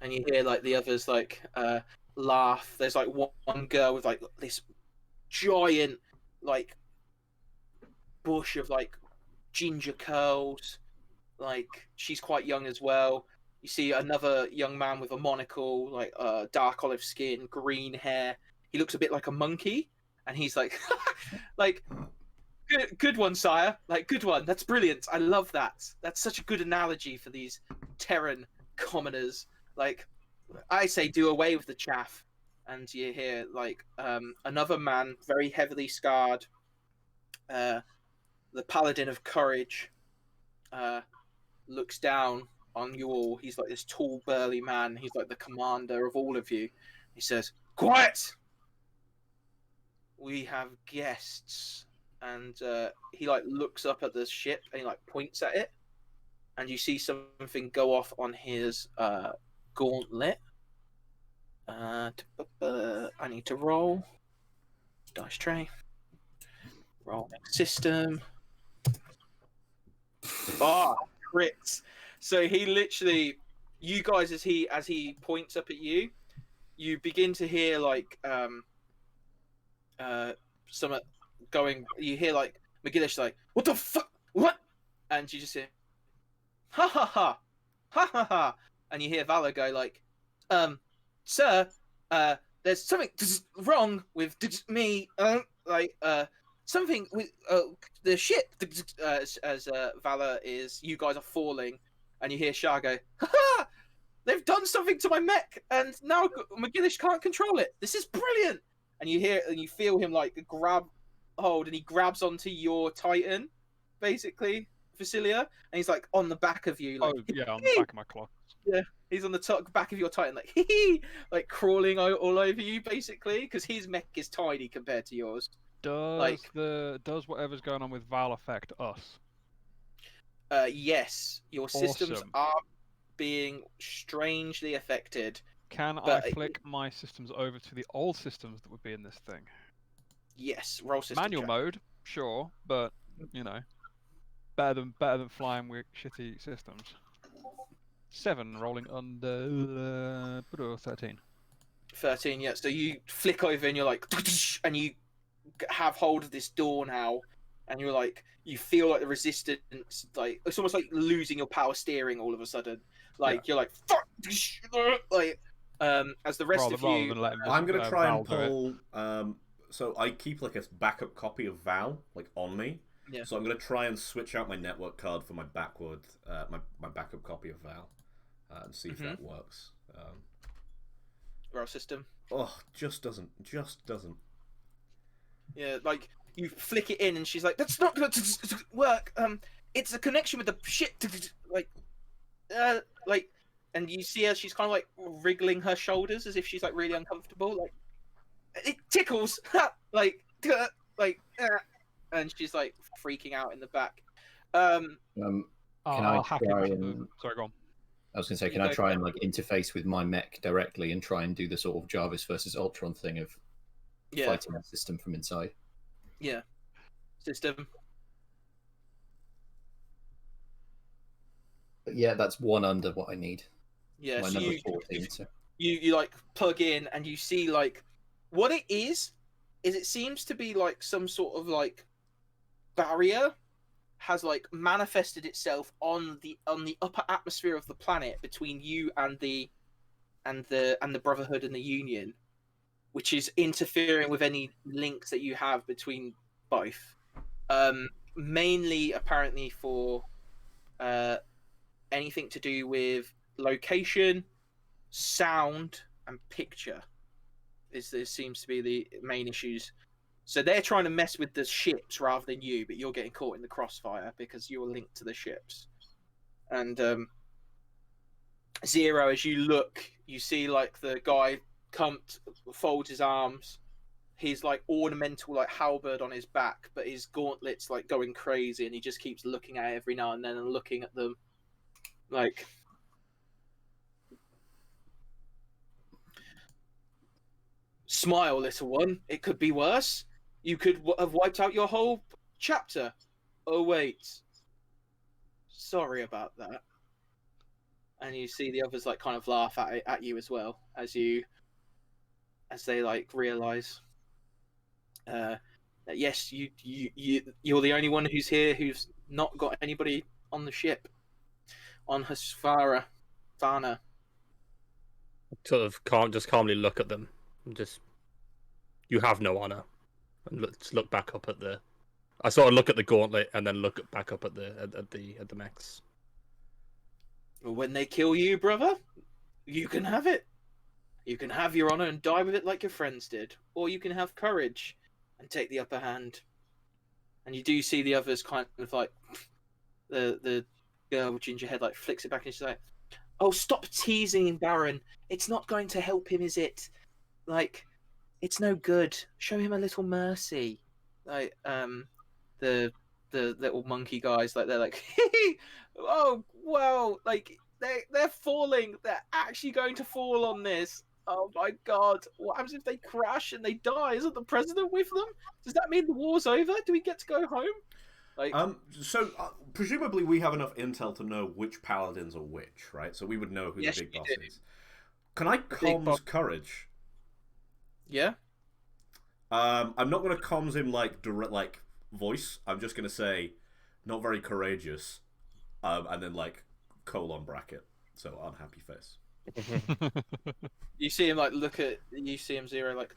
and you hear like the others like laugh. There's like one girl with like this giant like bush of like ginger curls. Like she's quite young as well. You see another young man with a monocle, like dark olive skin, green hair. He looks a bit like a monkey, and he's like, like, good one, sire. Like, good one. That's brilliant. I love that. That's such a good analogy for these Terran commoners. Like, I say, do away with the chaff. And you hear like another man, very heavily scarred, the Paladin of Courage, looks down on you all. He's like this tall, burly man. He's like the commander of all of you. He says, "Quiet! We have guests." And he like looks up at the ship and he like points at it, and you see something go off on his gauntlet. I need to roll dice tray. Roll system. Crits. So he literally, you guys, as he points up at you, you begin to hear like some going. You hear like McGillish like, "What the fuck? What?" And you just hear, "Ha ha ha, ha ha ha," and you hear Valor go like, "Sir, there's something wrong with me. Something with the ship." As Valor is, you guys are falling, and you hear Char go, "Ha ha! They've done something to my mech, and now McGillish can't control it. This is brilliant!" And you hear and you feel him like grab hold, and he grabs onto your Titan, basically, Vasilia, and he's like on the back of you, like, on the back of my claw. Yeah, he's on the back of your Titan, like hee, like crawling all over you, basically, because his mech is tiny compared to yours. Does whatever's going on with Val affect us? Yes, your systems are being strangely affected. Can I flick my systems over to the old systems that would be in this thing? Yes, roll system manual check. mode, sure, but you know, better than flying with shitty systems. 7 rolling under 13. 13, yeah. So you flick over and you're like, and you have hold of this door now, and you're like, you feel like the resistance, like it's almost like losing your power steering all of a sudden. Like you're like, fuck, like as the rest of you. I'm gonna try and pull. So I keep like a backup copy of Val like on me. Yeah. So I'm gonna try and switch out my network card for my my backup copy of Val, and see if that works. Roll system. Oh, just doesn't. Yeah, like you flick it in, and she's like, "That's not going to work. It's a connection with the shit." Like, and you see her. She's kind of like wriggling her shoulders as if she's like really uncomfortable. Like, it tickles. and she's like freaking out in the back. Can I I'll hack try into and? the... Sorry, go on. I was going to say, You can I go try for and like interface with my mech directly and try and do the sort of Jarvis versus Ultron thing of fighting the system from inside? Yeah. System. But yeah, that's one under what I need. Yeah. My So number 14. So. you like plug in and you see like what it is it seems to be like some sort of like barrier has like manifested itself on the upper atmosphere of the planet between you and the Brotherhood and the Union, which is interfering with any links that you have between both. Mainly apparently for anything to do with location, sound, and picture. There seems to be the main issues. So they're trying to mess with the ships rather than you, but you're getting caught in the crossfire because you're linked to the ships. And Zero, as you look, you see like the guy folds his arms, his like ornamental like halberd on his back, but his gauntlets like going crazy, and he just keeps looking at it every now and then and looking at them like. Smile, little one. It could be worse. You could have wiped out your whole chapter. Oh, wait. Sorry about that. And you see the others like kind of laugh at you as well as they like realize that yes, you're the only one who's here who's not got anybody on the ship on Husfara, Fana. Sort of just calmly look at them. And just, you have no honor. And look back up at the. I sort of look at the gauntlet and then look back up at the mechs. When they kill you, brother, you can have it. You can have your honor and die with it like your friends did, or you can have courage and take the upper hand. And you do see the others kind of like the girl with ginger head like flicks it back and she's like, "Oh, stop teasing, Baron. It's not going to help him, is it? Like, it's no good. Show him a little mercy." Like the little monkey guys, like they're like, "Oh well, like they're falling. They're actually going to fall on this. Oh my god, what happens if they crash and they die? Isn't the president with them? Does that mean the war's over? Do we get to go home?" Like, presumably we have enough intel to know which paladins are which, right? So we would know who yes, the big you boss do. is. Can I comms courage? Yeah. I'm not going to comms him like direct, like voice. I'm just going to say, not very courageous, and then like colon bracket. So unhappy face. You see him like you see him Zero like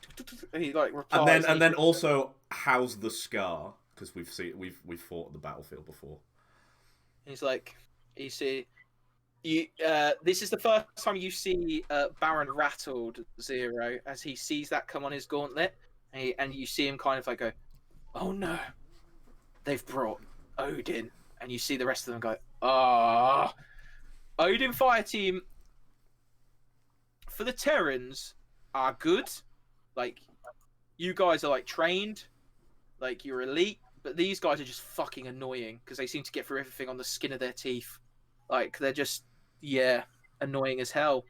he like replies, and then also how's the scar, because we've fought on the battlefield before. He's like, you see, this is the first time you see Baron rattled, Zero, as he sees that come on his gauntlet, and you see him kind of like go, "Oh no, they've brought Odin," and you see the rest of them go, "Ah, Odin Fire Team." For the Terrans are good, like you guys are like trained, like you're elite, but these guys are just fucking annoying because they seem to get through everything on the skin of their teeth. Like they're just annoying as hell.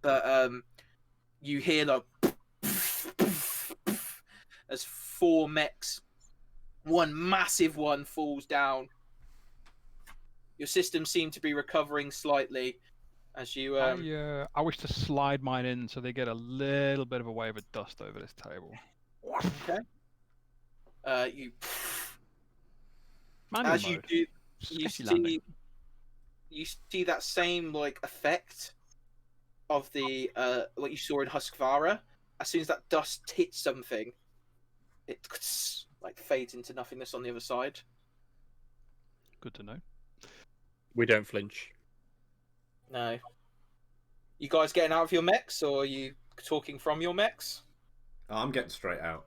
But you hear the as 4 mechs, one massive one falls down. Your systems seem to be recovering slightly. As you, I wish to slide mine in so they get a little bit of a wave of dust over this table. Okay. You. Manual As you mode. do, Sketchy you see that same like effect of the what you saw in Husqvarna. As soon as that dust hits something, it like fades into nothingness on the other side. Good to know. We don't flinch. No. You guys getting out of your mechs, or are you talking from your mechs? I'm getting straight out.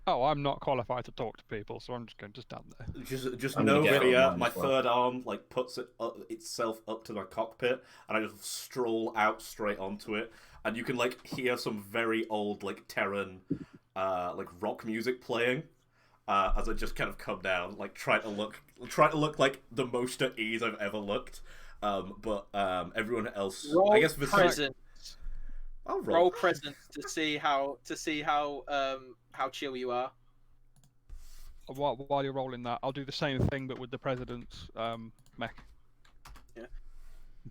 Oh, I'm not qualified to talk to people, so I'm just going to stand there. Just I'm no gonna get fear. online My as well. third arm like puts itself up to my cockpit, and I just stroll out straight onto it. And you can like hear some very old like Terran like rock music playing. as I just kind of come down, like try to look like the most at ease I've ever looked. But everyone else, Roll I guess, presence. I'll Roll presence to see how chill you are. While you're rolling that, I'll do the same thing, but with the president's mech. Yeah.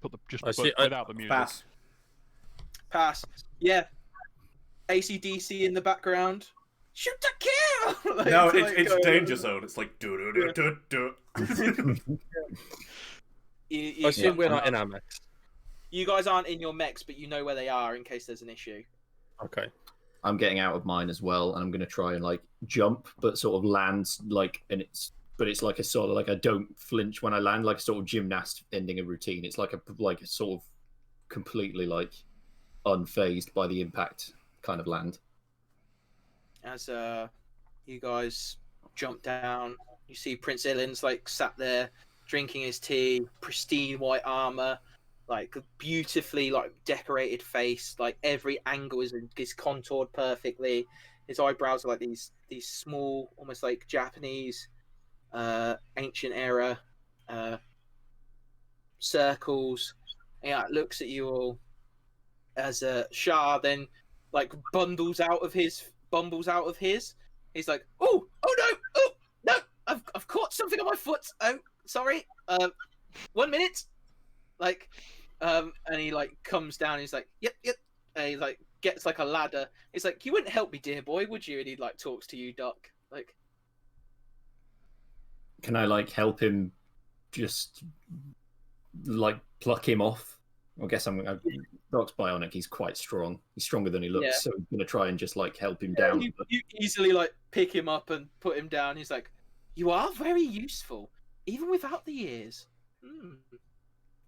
Without the music. Pass. Yeah. AC/DC in the background. Shoot to kill! Like, no, it's danger zone. It's like do. I assume we're not in our mechs. You guys aren't in your mechs, but you know where they are in case there's an issue. Okay. I'm getting out of mine as well, and I'm going to try and like jump, but sort of land like, it's like a sort of like I don't flinch when I land, like a sort of gymnast ending a routine. It's like a sort of completely like unfazed by the impact kind of land. As you guys jump down, you see Prince Ilin's like sat there drinking his tea, pristine white armor, like beautifully like decorated face, like every angle is contoured perfectly. His eyebrows are like these small, almost like Japanese ancient era circles. Yeah, looks at you all as Char then like bumbles out of his. He's like, oh no, I've caught something on my foot. Oh, sorry. 1 minute. Like, and he like comes down. And he's like, yep. And he like gets like a ladder. He's like, you wouldn't help me, dear boy, would you? And he like talks to you, Doc. Like, can I like help him? Just like pluck him off. I guess Doc's bionic. He's quite strong. He's stronger than he looks. Yeah. So I'm gonna try and just like help him down. You easily like pick him up and put him down. He's like, you are very useful, even without the ears.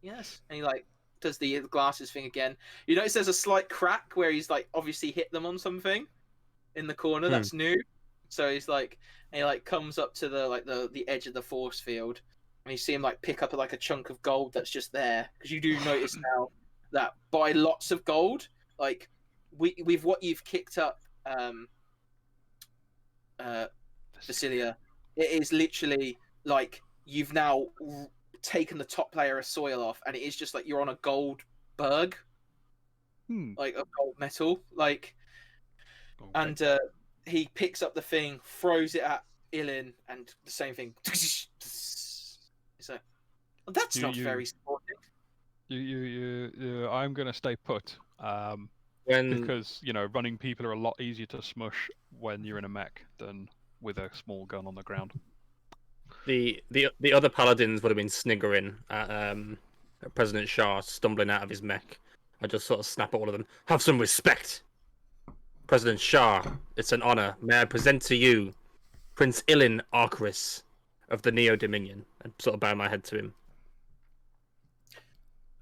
Yes. And he like does the glasses thing again. You notice there's a slight crack where he's like obviously hit them on something in the corner. That's new. So he's like, and he like comes up to the edge of the force field. And you see him like pick up like a chunk of gold that's just there, because you do notice now that by lots of gold, like with what you've kicked up, Vasilia, it is literally like you've now taken the top layer of soil off, and it is just like you're on a gold berg, like a gold metal, like, okay. And he picks up the thing, throws it at Ilin, and the same thing. So that's not very sporting. I'm going to stay put because running people are a lot easier to smush when you're in a mech than with a small gun on the ground. The other paladins would have been sniggering at President Char stumbling out of his mech. I just sort of snap at all of them. Have some respect, President Char. It's an honor. May I present to you Prince Ilin Arcaris of the Neo Dominion, and sort of bow my head to him.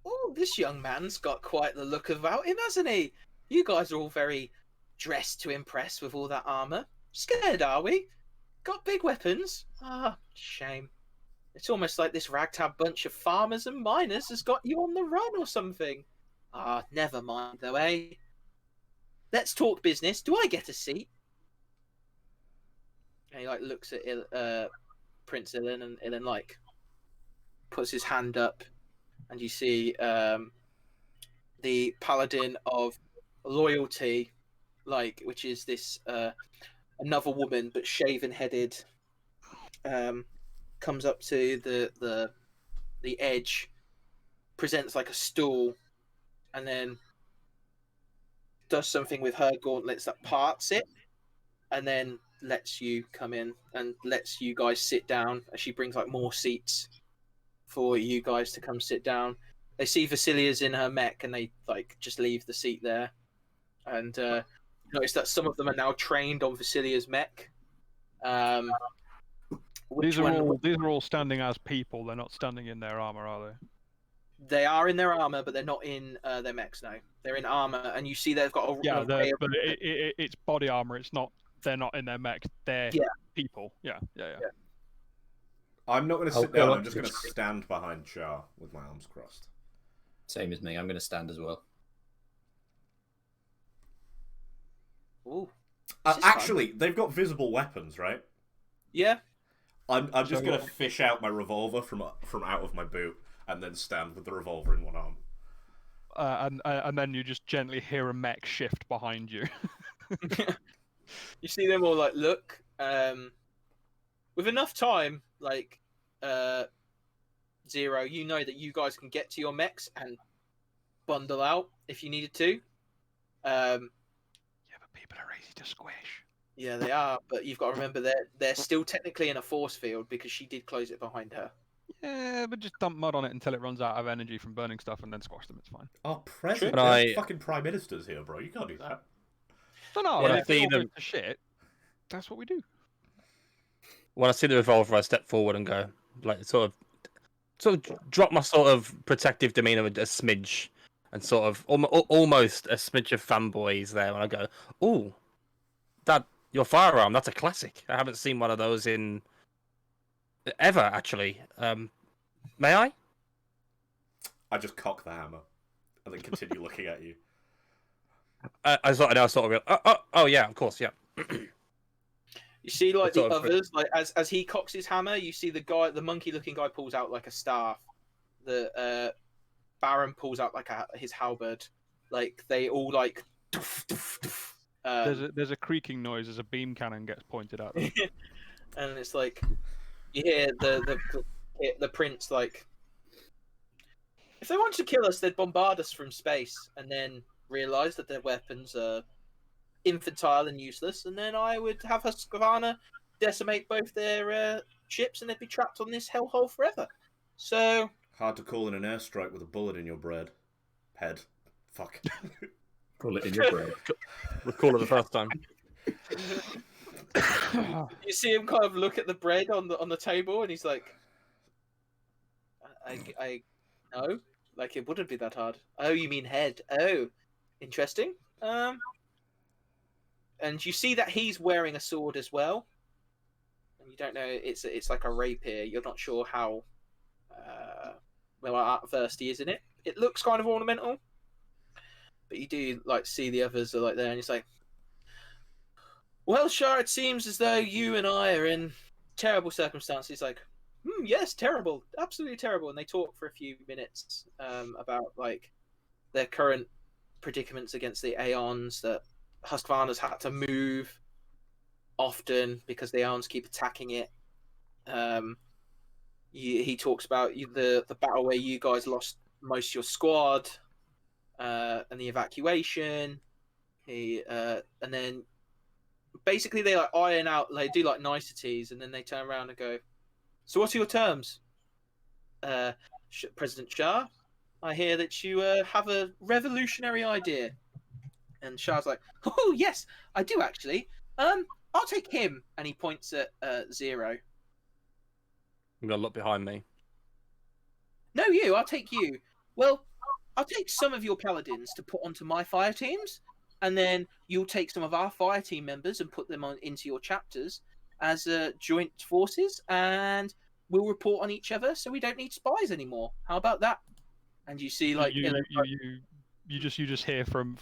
Oh, this young man's got quite the look about him, hasn't he? You guys are all very dressed to impress with all that armor. Scared, are we? Got big weapons? Ah, shame. It's almost like this ragtag bunch of farmers and miners has got you on the run or something. Ah, never mind though, eh? Let's talk business. Do I get a seat? And he like looks at Prince Ilin, and Ilin like puts his hand up, and you see the paladin of loyalty, like, which is this another woman but shaven headed, comes up to the edge, presents like a stool, and then does something with her gauntlets that parts it, and then lets you come in and lets you guys sit down as she brings like more seats for you guys to come sit down. They see Vasilia's in her mech, and they like just leave the seat there, and notice that some of them are now trained on Vasilia's mech. These are all standing as people. They're not standing in their armor, are they? They are in their armor, but they're not in their mechs. No, they're in armor, and you see they've got a but it's body armor. It's not. They're not in their mech. They're people. Yeah. I'm not going to sit down. I'm just going to stand behind Char with my arms crossed. Same as me. I'm going to stand as well. Ooh. Actually, they've got visible weapons, right? Yeah. I'm just So- gonna fish out my revolver from out of my boot and then stand with the revolver in one arm. And then you just gently hear a mech shift behind you. You see them all like look. With enough time, like Zero, you know that you guys can get to your mechs and bundle out if you needed to. Yeah, but people are easy to squish. Yeah, they are, but you've got to remember they're still technically in a force field because she did close it behind her. Yeah, but just dump mud on it until it runs out of energy from burning stuff, and then squash them. It's fine. Our president, But there's fucking prime ministers here, bro. You can't do that. So no, When I if it see all goes them- to shit, that's what we do. When I see the revolver, I step forward and go, like, sort of drop my sort of protective demeanor a smidge, and sort of almost a smidge of fanboys there. And I go, "Ooh, that your firearm? That's a classic. I haven't seen one of those in ever, actually. May I?" I just cock the hammer and then continue looking at you. I sort of go, oh yeah, of course, yeah. You see, like Sort the of- others, like as he cocks his hammer, you see the monkey-looking guy pulls out like a staff. The Baron pulls out like his halberd. Like they all like. Doof, doof, doof. There's a creaking noise as a beam cannon gets pointed at them. And it's like you hear the prince like, if they wanted to kill us, they'd bombard us from space and then realize that their weapons are infantile and useless, and then I would have Husqvarna decimate both their ships, and they'd be trapped on this hellhole forever. So Hard to call in an airstrike with a bullet in your head. Fuck. Call it in your bread. We'll call it the first time. you see him kind of look at the bread on the table, and he's like, I no, like it wouldn't be that hard. Oh, you mean head? Oh, interesting. And you see that he's wearing a sword as well, and you don't know it's like a rapier. You're not sure how well versed he is in it. It looks kind of ornamental, but you do like see the others are like there, and he's like, "Well, Char, it seems as though you and I are in terrible circumstances." Like, yes, terrible, absolutely terrible. And they talk for a few minutes about like their current predicaments against the Aeons, that Husqvarna's had to move often because the Aeons keep attacking it. He talks about the battle where you guys lost most of your squad and the evacuation. And then basically they like iron out, they do like niceties, and then they turn around and go, "So what are your terms, President Char? I hear that you have a revolutionary idea." And Char's like, "Oh yes, I do actually. I'll take him." And he points at Zero. I'm gonna look behind me. "No, you. I'll take you. Well, I'll take some of your paladins to put onto my fire teams, and then you'll take some of our fire team members and put them into your chapters as joint forces, and we'll report on each other, so we don't need spies anymore. How about that?" And you see, like, You just hear from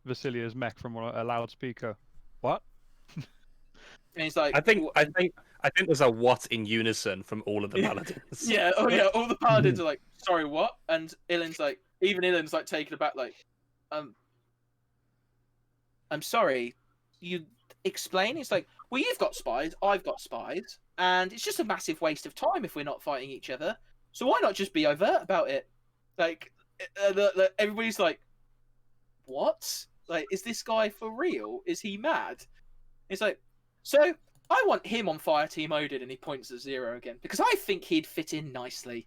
Vasilia's mech from a loudspeaker. What? and he's like, I think there's a what in unison from all of the paladins. Yeah, oh yeah, all the paladins are like, "Sorry, what?" And Ilan's like, taken aback, like, "I'm sorry, you explain?" He's like, "Well, you've got spies, I've got spies, and it's just a massive waste of time if we're not fighting each other. So why not just be overt about it?" Like, everybody's like, "What? Like, is this guy for real? Is he mad?" He's like, "So I want him on Fire Team Odin," and he points at Zero again, "because I think he'd fit in nicely.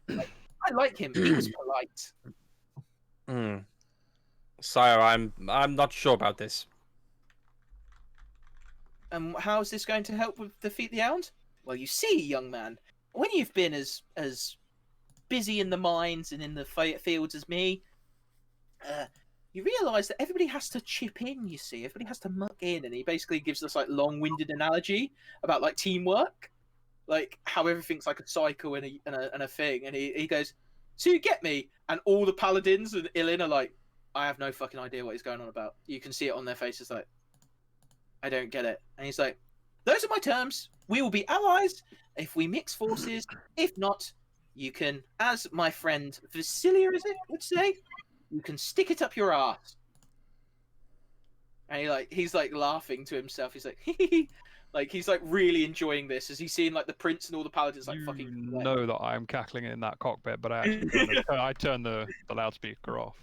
Like, I like him. He was polite." Sire, I'm not sure about this. "And how's this going to help with defeat the Hound?" "Well, you see, young man, when you've been as busy in the mines and in the fields as me, you realise that everybody has to chip in. You see, everybody has to muck in." And he basically gives this like long-winded analogy about like teamwork, like how everything's like a cycle and a thing. And he goes, "So you get me?" And all the paladins and Ilin are like, "I have no fucking idea what he's going on about." You can see it on their faces, like, "I don't get it." And he's like, those are my terms. We will be allies if we mix forces. If not, you can, as my friend Vasilia, is it, would say, you can stick it up your ass. And he's like laughing to himself. He's like, like he's like really enjoying this as he's seeing like the prince and all the paladins like You fucking. know that I'm cackling in that cockpit, but I actually I turn the loudspeaker off.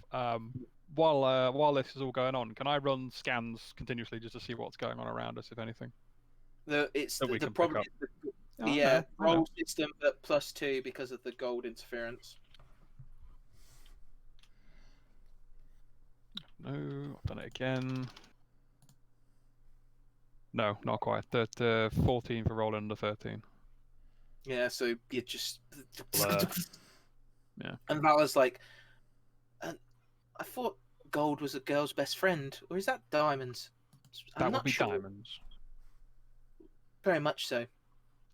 While this is all going on, can I run scans continuously just to see what's going on around us, if anything? It's That we the can pick problem. up. Yeah, I know. roll system, but +2 because of the gold interference. No, I've done it again. No, not quite. 14 for rolling under 13. Yeah, so you just. Blur. Yeah. And Valor's like, I thought gold was a girl's best friend, or is that diamonds? I'm That not would be sure. diamonds. Very much so.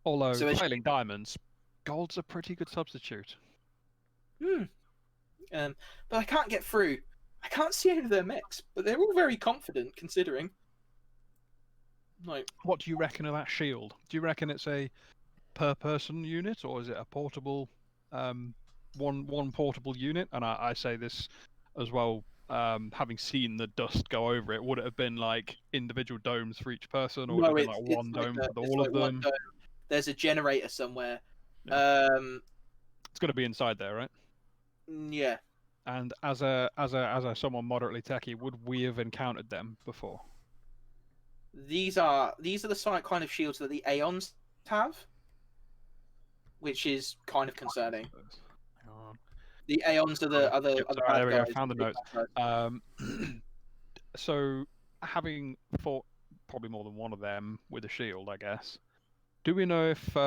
Although, So as- failing diamonds, gold's a pretty good substitute. But I can't get through. I can't see any of their mechs, but they're all very confident considering. Like, What do you reckon of that shield? Do you reckon it's a per person unit, or is it a portable, one portable unit? And I say this as well, having seen the dust go over it, would it have been like individual domes for each person, or would it have been like one dome for all of them? There's a generator somewhere. Yeah. It's going to be inside there, right? Yeah. And as a someone moderately techie, would we have encountered them before? These are the kind of shields that the Aeons have, which is kind of concerning. Hang on. The Aeons are the other Yep, other sorry, bad there we go. guys. Found the notes. So, having fought probably more than one of them with a shield, I guess, do we know if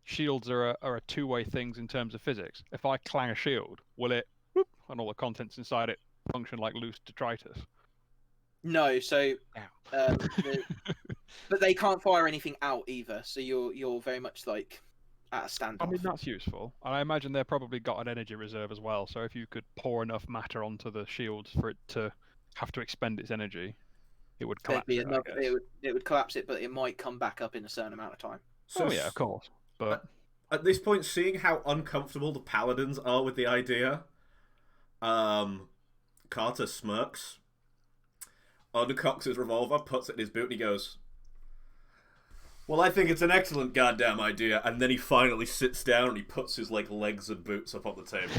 shields are a two-way things in terms of physics? If I clang a shield, will it, whoop, and all the contents inside it function like loose detritus? No, so but they can't fire anything out either. So you're very much like at a standoff. I mean, that's useful. And I imagine they've probably got an energy reserve as well. So if you could pour enough matter onto the shields for it to have to expend its energy, it would collapse There'd it, be I enough, guess. it would collapse it, but it might come back up in a certain amount of time. So Oh yeah, of course. But at this point, seeing how uncomfortable the paladins are with the idea, Carter smirks, undercocks his revolver, puts it in his boot, and he goes, "Well, I think it's an excellent goddamn idea." And then he finally sits down and he puts his legs and boots up on the table.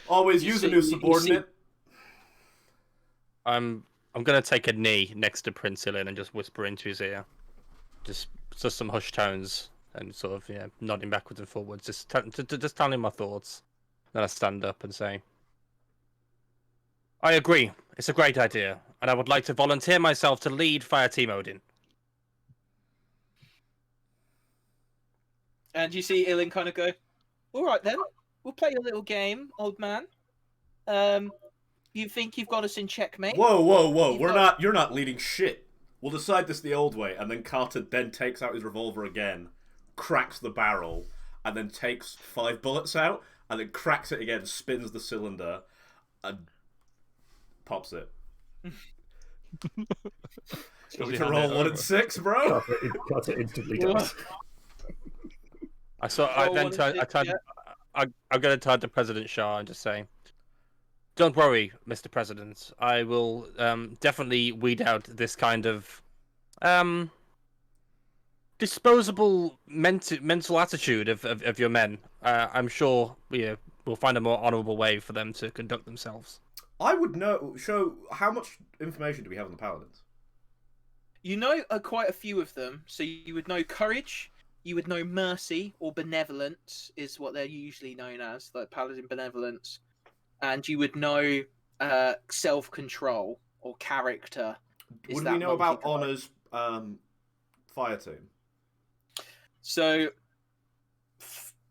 Always use a new subordinate. I'm gonna take a knee next to Prince Ilan and just whisper into his ear, just some hushed tones and sort of nodding backwards and forwards, just telling him my thoughts. Then I stand up and say, "I agree. It's a great idea, and I would like to volunteer myself to lead Fire Team Odin." And you see Ilan kind of go, "All right then, we'll play a little game, old man. You think you've got us in checkmate?" Whoa! You're not leading shit. We'll decide this the old way. And then Carter then takes out his revolver again, cracks the barrel, and then takes 5 bullets out, and then cracks it again, spins the cylinder, and pops it. We can roll 1 and 6, bro. Carter instantly dies. I'm going to turn to President Char and just say, "Don't worry, Mr. President. I will definitely weed out this kind of disposable mental attitude of your men. I'm sure we'll find a more honourable way for them to conduct themselves." I would know. How much information do we have on the paladins? You know quite a few of them, so you would know courage, you would know mercy, or benevolence is what they're usually known as, like paladin benevolence, and you would know self-control or character. Would we know about Honor's fire team? So,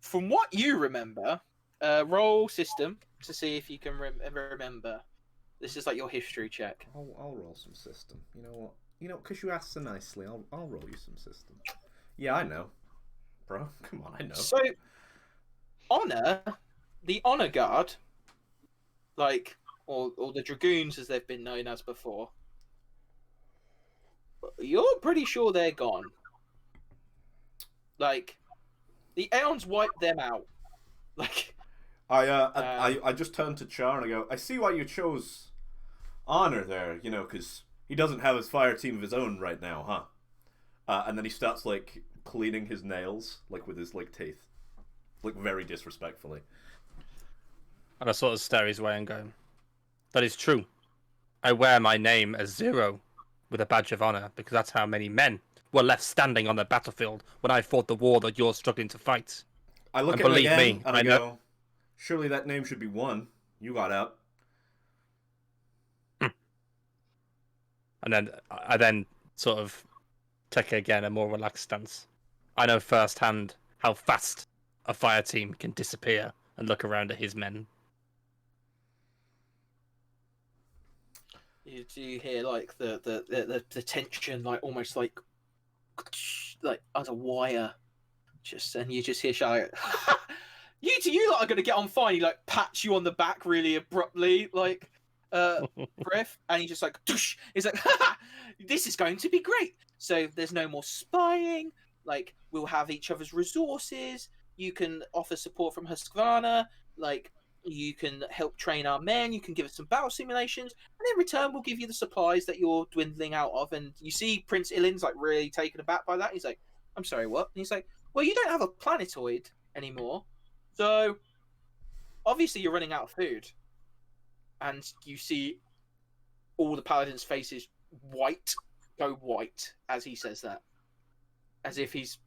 from what you remember, roll system to see if you can remember. This is like your history check. I'll roll some system. You know what? Because you asked so nicely, I'll roll you some system. Yeah, I know. Bro, come on, I know. So, Honor, the Honor Guard, or the Dragoons as they've been known as before, You're pretty sure they're gone. Like, the Aeons wiped them out. Like, I just turned to Char and I go, I see why you chose Honor there, you know, because he doesn't have his fire team of his own right now, huh? And then he starts, like, cleaning his nails, like, with his, like, teeth. Like, very disrespectfully. And I sort of stare his way and go, that is true. I wear my name as 0 with a badge of honor because that's how many men were left standing on the battlefield when I fought the war that you're struggling to fight. I look And at him believe again, me, and I I go, know. surely that name should be 1. You got out. And then I then sort of take again a more relaxed stance. I know firsthand how fast a fire team can disappear and look around at his men. you do hear, like, the tension, like, almost like as a wire. And you just hear Charlotte, you lot are going to get on fine. He, like, pats you on the back really abruptly, like, Griff, and he just, like, tush. He's like, this is going to be great. So there's no more spying. Like, we'll have each other's resources. You can offer support from Husqvarna. Like, you can help train our men. You can give us some battle simulations. And in return, we'll give you the supplies that you're dwindling out of. And you see Prince Ilin's, like, really taken aback by that. He's like, I'm sorry, what? And he's like, well, you don't have a planetoid anymore. So, obviously, you're running out of food. And you see all the paladins' faces go white as he says that. As if he's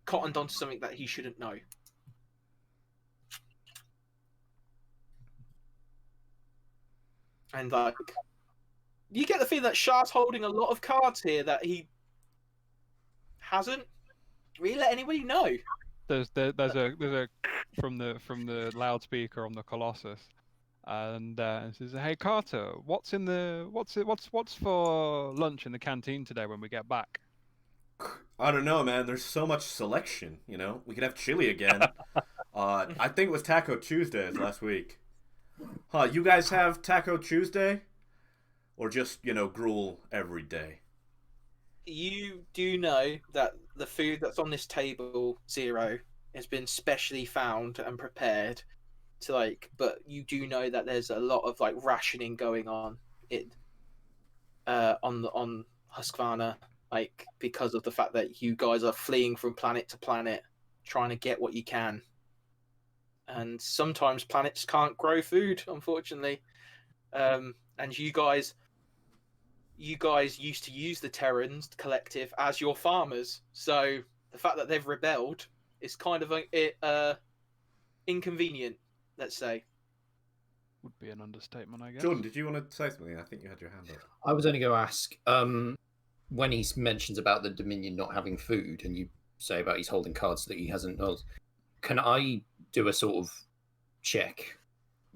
cottoned onto something that he shouldn't know. And, like, you get the feeling that Char's holding a lot of cards here that he hasn't really let anybody know. There's a from the loudspeaker on the Colossus, and it says, "Hey Carter, what's for lunch in the canteen today when we get back?" I don't know, man. There's so much selection, you know? We could have chili again. I think it was Taco Tuesdays last week. Huh, you guys have Taco Tuesday? Or just, you know, gruel every day? You do know that the food that's on this table, 0, has been specially found and prepared to, like, but you do know that there's a lot of, like, rationing going on on Husqvarna, like, because of the fact that you guys are fleeing from planet to planet trying to get what you can. And sometimes planets can't grow food, unfortunately. And you guys used to use the Terrans collective as your farmers, so the fact that they've rebelled is kind of inconvenient, let's say. Would be an understatement, I guess. Jordan, did you want to say something? I think you had your hand up. I was only going to ask, when he mentions about the Dominion not having food, and you say about he's holding cards that he hasn't held, can I do a sort of check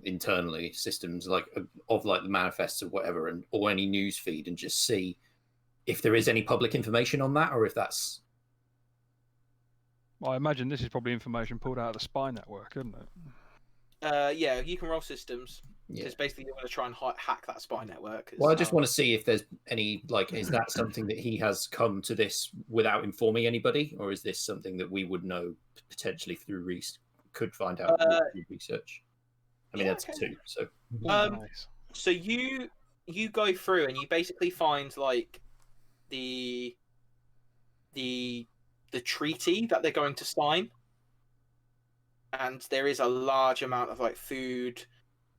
internally, systems like of like the manifests or whatever, and or any news feed, and just see if there is any public information on that, or if that's... Well, I imagine this is probably information pulled out of the spy network, isn't it? Yeah, you can roll systems. Yeah. Because basically you want to try and hack that spy network. Well, I just want to see if there's any, like, is that something that he has come to this without informing anybody, or is this something that we would know potentially through could find out through research? I mean, yeah, that's okay. 2, so... Nice. So you go through and you basically find, like, the treaty that they're going to sign, and there is a large amount of, like, food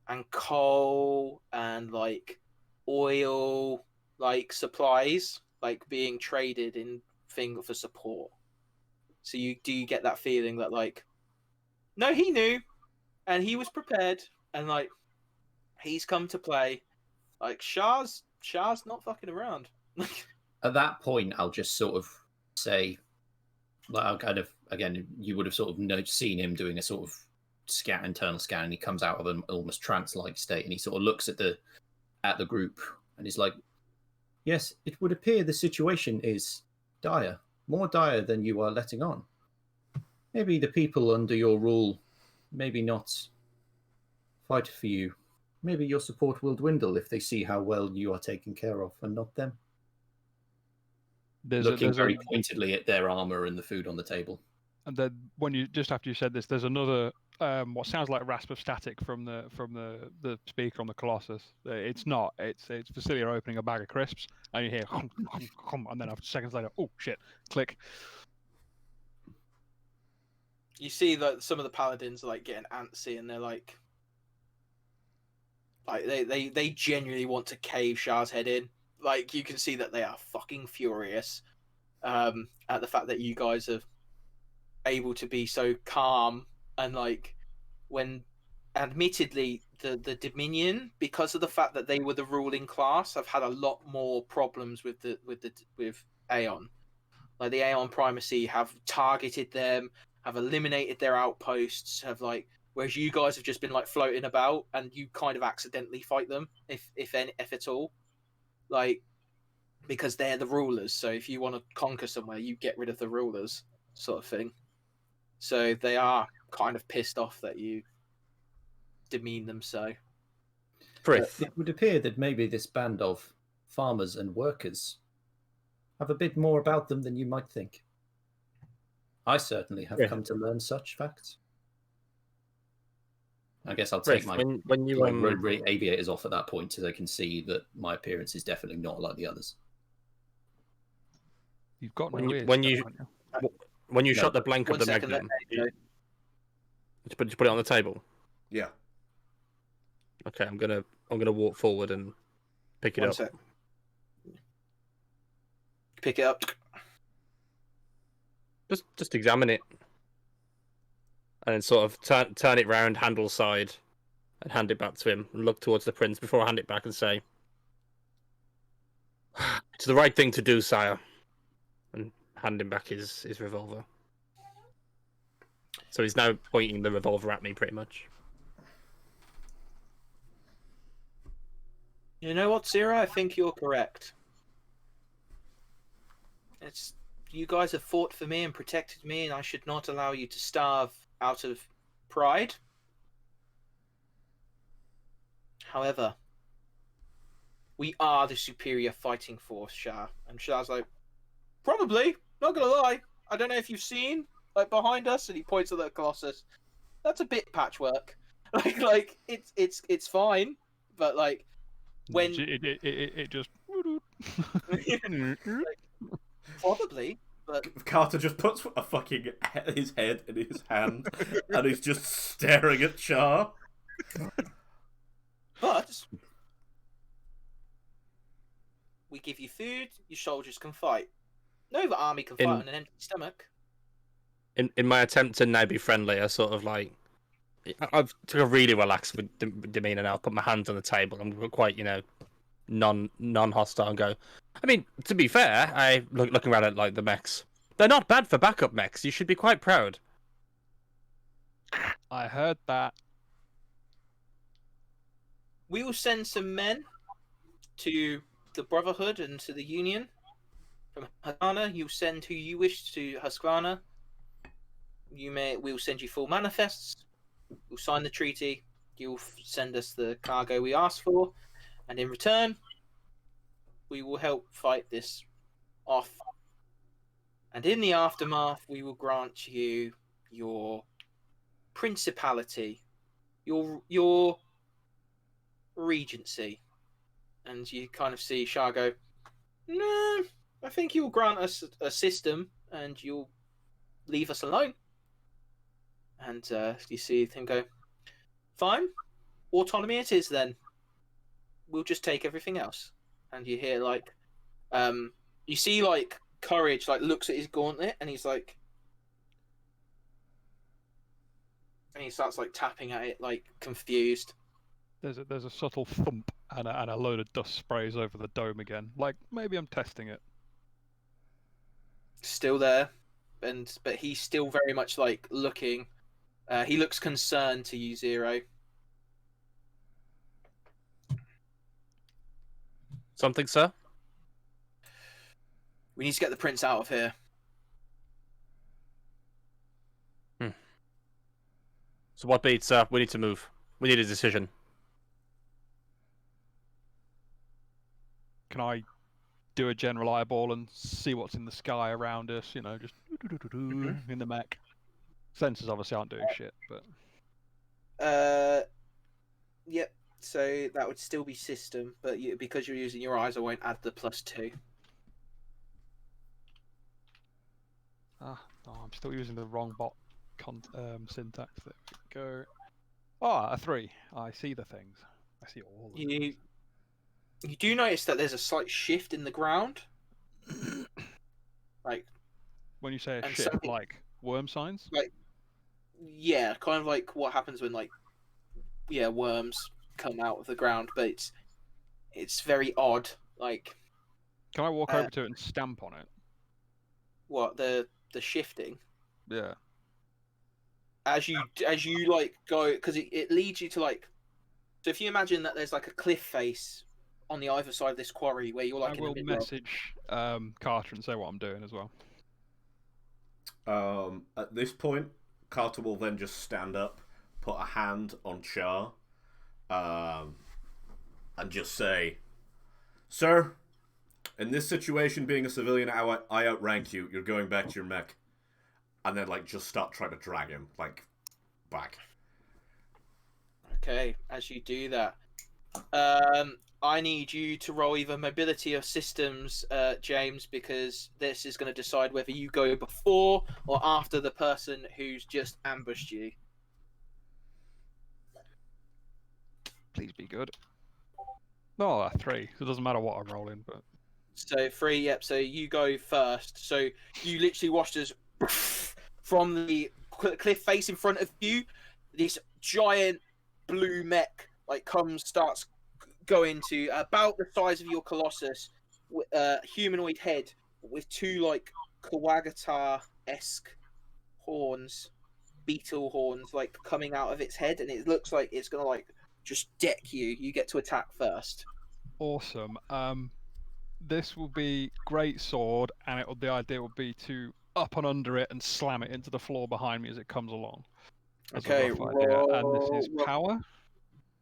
and coal and, like, oil, like, supplies, like, being traded in thing for support. So you get that feeling that, like, no, he knew and he was prepared, and, like, he's come to play. Like, Char's not fucking around. At that point, I'll just sort of say, like, I'll kind of, again, you would have sort of seen him doing a sort of internal scan, and he comes out of an almost trance-like state, and he sort of looks at the group, and he's like, yes, it would appear the situation is dire, more dire than you are letting on. Maybe the people under your rule maybe not fight for you. Maybe your support will dwindle if they see how well you are taken care of and not them. looking very pointedly at their armor and the food on the table. And then just after you said this, there's another what sounds like rasp of static from the speaker on the Colossus. It's not. It's Vasilia opening a bag of crisps, and you hear hum, hum, hum, and then after seconds later, oh shit, click. You see that some of the paladins are like getting antsy, and they're like they genuinely want to cave Char's head in. Like you can see that they are fucking furious at the fact that you guys are able to be so calm, and like when admittedly the Dominion, because of the fact that they were the ruling class, have had a lot more problems with Aeon. Like the Aeon primacy have targeted them, have eliminated their outposts, have like, whereas you guys have just been like floating about, and you kind of accidentally fight them if at all, like because they're the rulers. So if you want to conquer somewhere, you get rid of the rulers, sort of thing. So they are kind of pissed off that you demean them so. Frith. It would appear that maybe this band of farmers and workers have a bit more about them than you might think. I certainly have come to learn such facts. I guess I'll take Frith, my when you aviators off at that point so they can see that my appearance is definitely not like the others. You've got when no you ears, when you haven't when you No. shot the blank of One the second, magnum, let me just put it on the table. Yeah. Okay, I'm gonna walk forward and pick it One up. sec. Pick it up. Just examine it, and then sort of turn it round, handle side, and hand it back to him. And look towards the prince before I hand it back and say, "It's the right thing to do, sire." And hand him back his revolver. So he's now pointing the revolver at me, pretty much. You know what, Zira? I think you're correct. It's you guys have fought for me and protected me, and I should not allow you to starve out of pride. However, we are the superior fighting force, Char. And Char's like, probably. Not gonna lie. I don't know if you've seen like behind us, and he points at the Colossus. That's a bit patchwork. Like it's fine, but like when it just probably, but Carter just puts a fucking his head in his hand and he's just staring at Char. But we give you food, your soldiers can fight. No army can fight on an empty stomach. In my attempt to now be friendly, I sort of like I've took a really relaxed demeanor now. I'll put my hands on the table. I'm quite, non-hostile and go. I mean, to be fair, I looking around at like the mechs. They're not bad for backup mechs. You should be quite proud. I heard that. We will send some men to the Brotherhood and to the Union. From Husqvarna, you'll send who you wish to Husqvarna. We'll send you full manifests. We'll sign the treaty. You'll send us the cargo we asked for, and in return, we will help fight this off. And in the aftermath, we will grant you your principality, your regency. And you kind of see Char go, no, I think you'll grant us a system, and you'll leave us alone. And you see him go, fine, autonomy it is then. We'll just take everything else. And you hear like, you see like Courage like looks at his gauntlet and he's like, and he starts like tapping at it like confused. There's a subtle thump and a load of dust sprays over the dome again. Like maybe I'm testing it. Still there, but he's still very much like looking. He looks concerned to you, Zero. Something, sir? We need to get the prince out of here. So what beats, sir? We need to move. We need a decision. Can I do a general eyeball and see what's in the sky around us. You know, just in the mech. Sensors obviously aren't doing shit, but Yep. So that would still be system, but because you're using your eyes, I won't add the +2. oh, I'm still using the wrong bot syntax. There we go. A 3. I see the things. I see all of them. You do notice that there's a slight shift in the ground, like When you say a and shift, something- like worm signs. yeah, kind of like what happens when worms come out of the ground, but it's very odd. Like Can I walk over to it and stamp on it? what the shifting Yeah. as you like go, because it leads you to like. So if you imagine that there's like a cliff face on the either side of this quarry where you're like I in will the middle of, message Carter and say what I'm doing as well. At this point, Carter will then just stand up, put a hand on Char, and just say, "Sir, in this situation, being a civilian, I outrank you. You're going back to your mech." And then, like, just start trying to drag him, like, back. Okay, as you do that, I need you to roll either mobility or systems, James, because this is going to decide whether you go before or after the person who's just ambushed you. Please be good. No, a 3. It doesn't matter what I'm rolling, but So 3, yep. So you go first. So you literally watched as from the cliff face in front of you, this giant blue mech starts going to about the size of your Colossus, humanoid head with two like Kawagatar-esque horns, beetle horns, like coming out of its head, and it looks like it's gonna like just deck you. You get to attack first. awesome. This will be great sword, and the idea will be to up and under it and slam it into the floor behind me as it comes along. That's a Okay, rough idea. And this is power.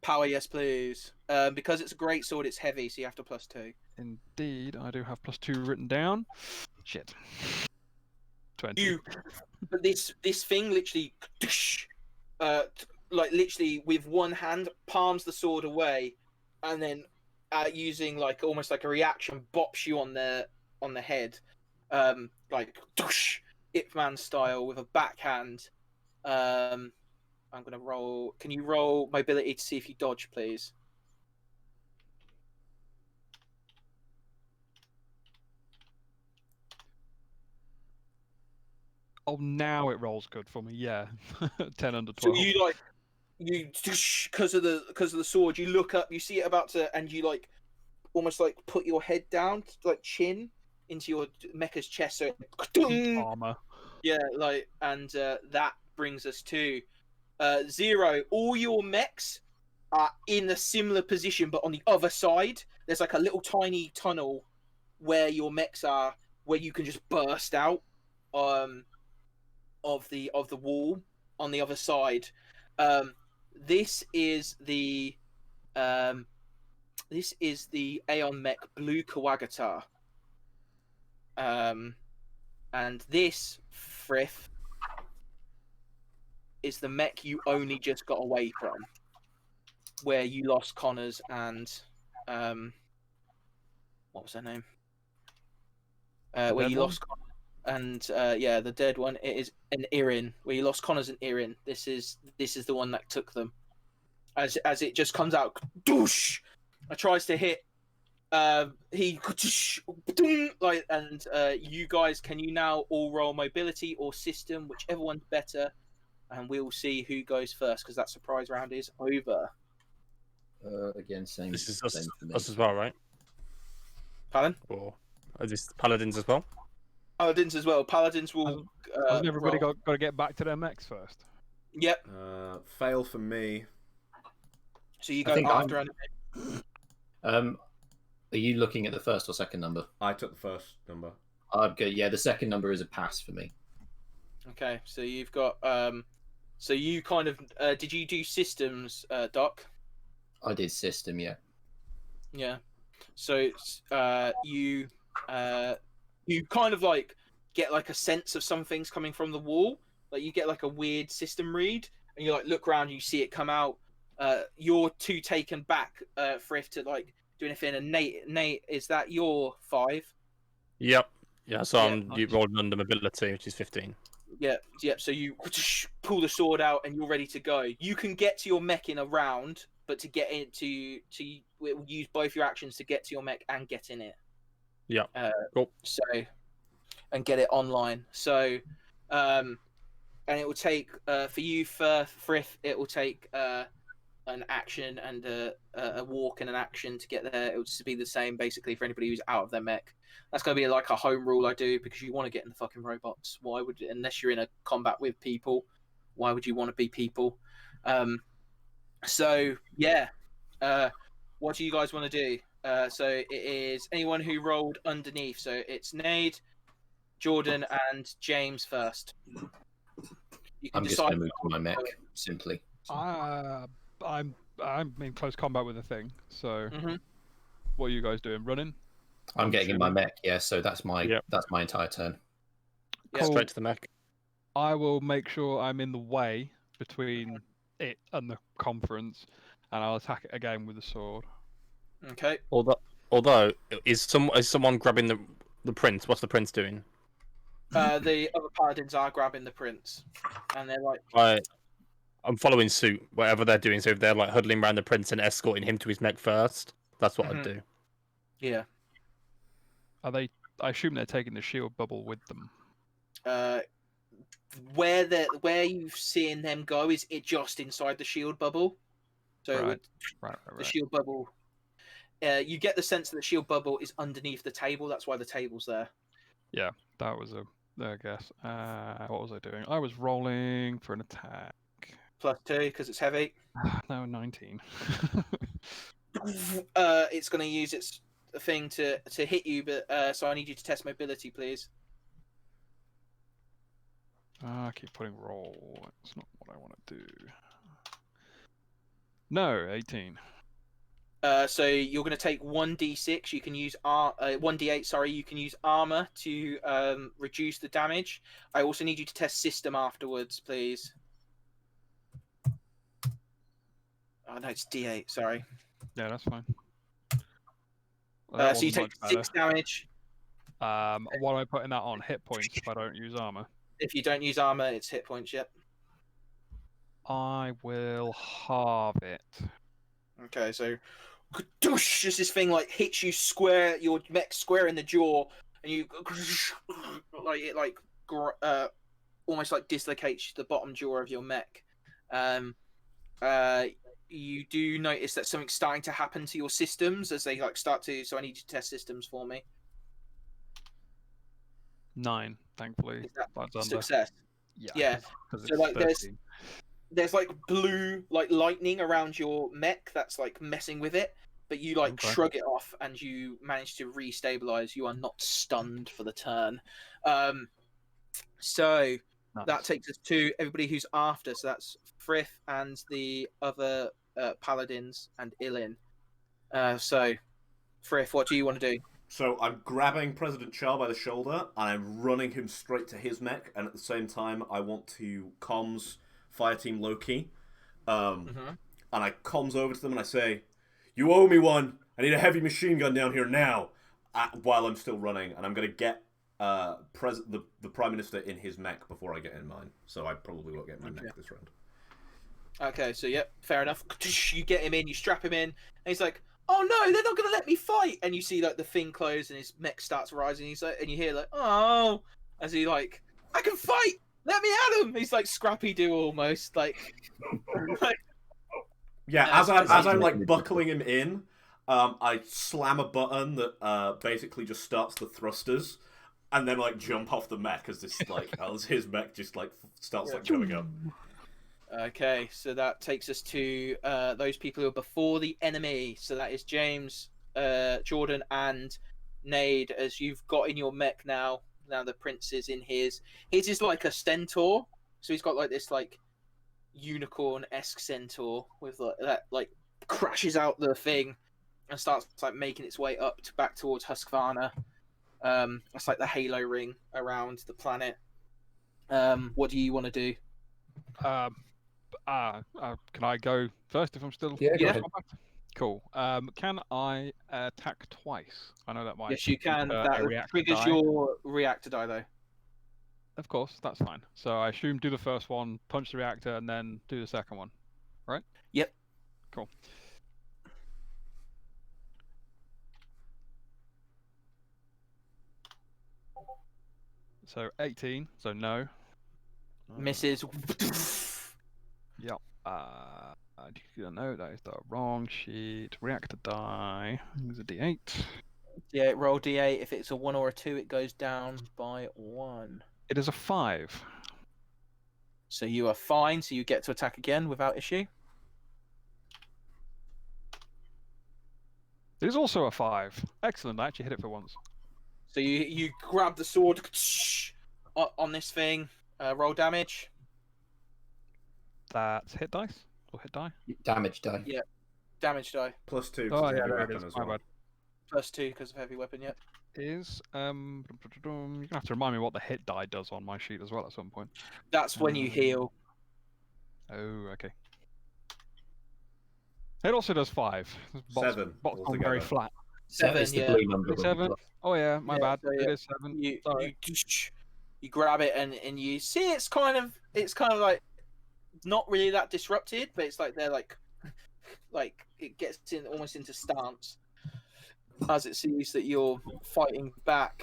Power, yes, please. Because it's a great sword, it's heavy, so you have to +2. Indeed, I do have +2 written down. Shit. 20. But this thing literally, like literally with one hand palms the sword away, and then using like almost like a reaction, bops you on the head, like Ip Man style with a backhand. I'm gonna roll. Can you roll mobility to see if you dodge, please? Oh, now it rolls good for me. Yeah, 10 under So 12. you because of the sword, you look up, you see it about to, and you like almost like put your head down, like chin into your mecha's chest. So Armor. yeah, like, and that brings us to 0. All your mechs are in a similar position, but on the other side, there's like a little tiny tunnel where your mechs are, where you can just burst out of the wall on the other side. This is the Aeon Mech Blue Kawagatar. And this Frith is the mech you only just got away from, where you lost Connors and what was her name? Where you lost Connors and the dead one. It is an Irin, where you lost Connors and Irin. This is the one that took them. As it just comes out, doosh! It tries to hit. He like, and you guys, can you now all roll mobility or system, whichever one's better, and we'll see who goes first, because that surprise round is over. Again, same. This is same for me. us as well, right? Pardon? Or are this paladins as well? Paladins as well. Paladins will. Hasn't everybody roll. got to get back to their mechs first? Yep. Fail for me. So you I go think after. Are you looking at the first or second number? I took the first number. Okay, yeah, the second number is a pass for me. Okay, so you've got. So you kind of. Did you do systems, Doc? I did system, yeah. Yeah. So you you kind of like get like a sense of some things coming from the wall. Like you get like a weird system read, and you like look around, and you see it come out. You're too taken back, Frith, to like do anything. And Nate, is that your 5? Yep. Yeah, so Yeah, I'm rolling under mobility, which is 15. Yep. So you pull the sword out, and you're ready to go. You can get to your mech in a round, but to get into use both your actions to get to your mech and get in it. Yeah. Cool. So, and get it online. So, and it will take for you, Frith, it will take an action and a walk and an action to get there. It will just be the same basically for anybody who's out of their mech. That's going to be like a home rule I do, because you want to get in the fucking robots. Why would, unless you're in a combat with people, why would you want to be people? So yeah, what do you guys want to do? So it is anyone who rolled underneath. So it's Nade, Jordan, and James first. You can I'm just decide. going to move to my mech simply. I'm in close combat with the thing. So Mhm. what are you guys doing? Running? I'm getting in my shooting. mech, yeah. So that's my Yep. that's my entire turn. Yeah. Cool. Straight to the mech. I will make sure I'm in the way between it and the conference, and I'll attack it again with the sword. Okay. Although is someone grabbing the prince? What's the prince doing? The other paladins are grabbing the prince, and they're like, I'm following suit, whatever they're doing. So if they're like huddling around the prince and escorting him to his mech first, that's what I'd do. yeah. Are they? I assume they're taking the shield bubble with them. Where you've seen them go is it just inside the shield bubble. So it would, Right. the shield bubble. You get the sense that the shield bubble is underneath the table. That's why the table's there. Yeah, that was a guess. What was I doing? I was rolling for an attack. +2 because it's heavy. No, 19. It's going to use its thing to hit you, but so I need you to test mobility, please. I keep putting roll. It's not what I want to do. No, 18. So you're going to take 1d6. You can use 1d8. Sorry, you can use armor to reduce the damage. I also need you to test system afterwards, please. Oh no, it's d8. Sorry. Yeah, that's fine. So you take 6 damage. What am I putting that on? Hit points if I don't use armor. If you don't use armor, it's hit points. Yep. I will halve it. Okay, so just this thing like hits you square, your mech square in the jaw, and you like it like almost like dislocates the bottom jaw of your mech. You do notice that something's starting to happen to your systems as they like start to. So I need you to test systems for me. 9, thankfully. Is that That's under. success? Yeah. 'cause So it's like 13. there's like blue like lightning around your mech that's like messing with it, but you like Okay. shrug it off and you manage to restabilize. You are not stunned for the turn. So Nice. that takes us to everybody who's after. So that's Frith and the other paladins and Ilin. So Frith, what do you want to do? So I'm grabbing President Char by the shoulder and I'm running him straight to his mech, and at the same time I want to comms Fireteam Loki. And I comms over to them and I say, "You owe me one. I need a heavy machine gun down here now," while I'm still running, and I'm going to get the Prime Minister in his mech before I get in mine. So I probably won't get my mech this round. Okay, so yep, fair enough. You get him in, you strap him in, and he's like, "Oh no, they're not gonna let me fight!" And you see like the thing close, and his mech starts rising. He's like, and you hear like, "Oh," as he like, "I can fight! Let me at him!" He's like Scrappy Doo almost, like. Yeah, as I'm like buckling him in, I slam a button that basically just starts the thrusters, and then like jump off the mech as this like as his mech just like starts like going up. Okay, so that takes us to those people who are before the enemy. So that is James, Jordan, and Nade. As you've got in your mech now. Now the prince is in his. His is like a centaur, so he's got like this like unicorn-esque centaur with like that like crashes out the thing and starts like making its way up back towards Husqvarna. It's like the halo ring around the planet. What do you want to do? Can I go first if I'm still? Yeah, go Yeah. ahead. Cool. Can I attack twice? I know that might. Yes, you can. a That reactor triggers die. your reactor die, though. Of course, that's fine. So I assume do the first one, punch the reactor, and then do the second one, right? Yep. Cool. So 18. So no. Misses. Yep. No, that is the wrong sheet. Reactor die. Use a D8. Yeah, roll D8. If it's a 1 or a 2, it goes down by 1. It is a 5. So you are fine. So you get to attack again without issue. It is also a 5. Excellent. I actually hit it for once. So you grab the sword on this thing. Roll damage. That's hit dice or hit die. Damage die. Yeah. Damage die. +2 to Oh the yeah, heavy there it weapon is. as My well. bad. +2 because of heavy weapon. Yep. Is you're gonna have to remind me what the hit die does on my sheet as well at some point. That's when you heal. Oh, okay. It also does 5. Box, 7 box on very altogether. flat. 7, It's the yeah. blue number. 7. Oh yeah, my Yeah, bad. so, It yeah. is 7. You Sorry. you grab it and you see it's kind of like not really that disrupted, but it's like they're like it gets in almost into stance as it sees that you're fighting back.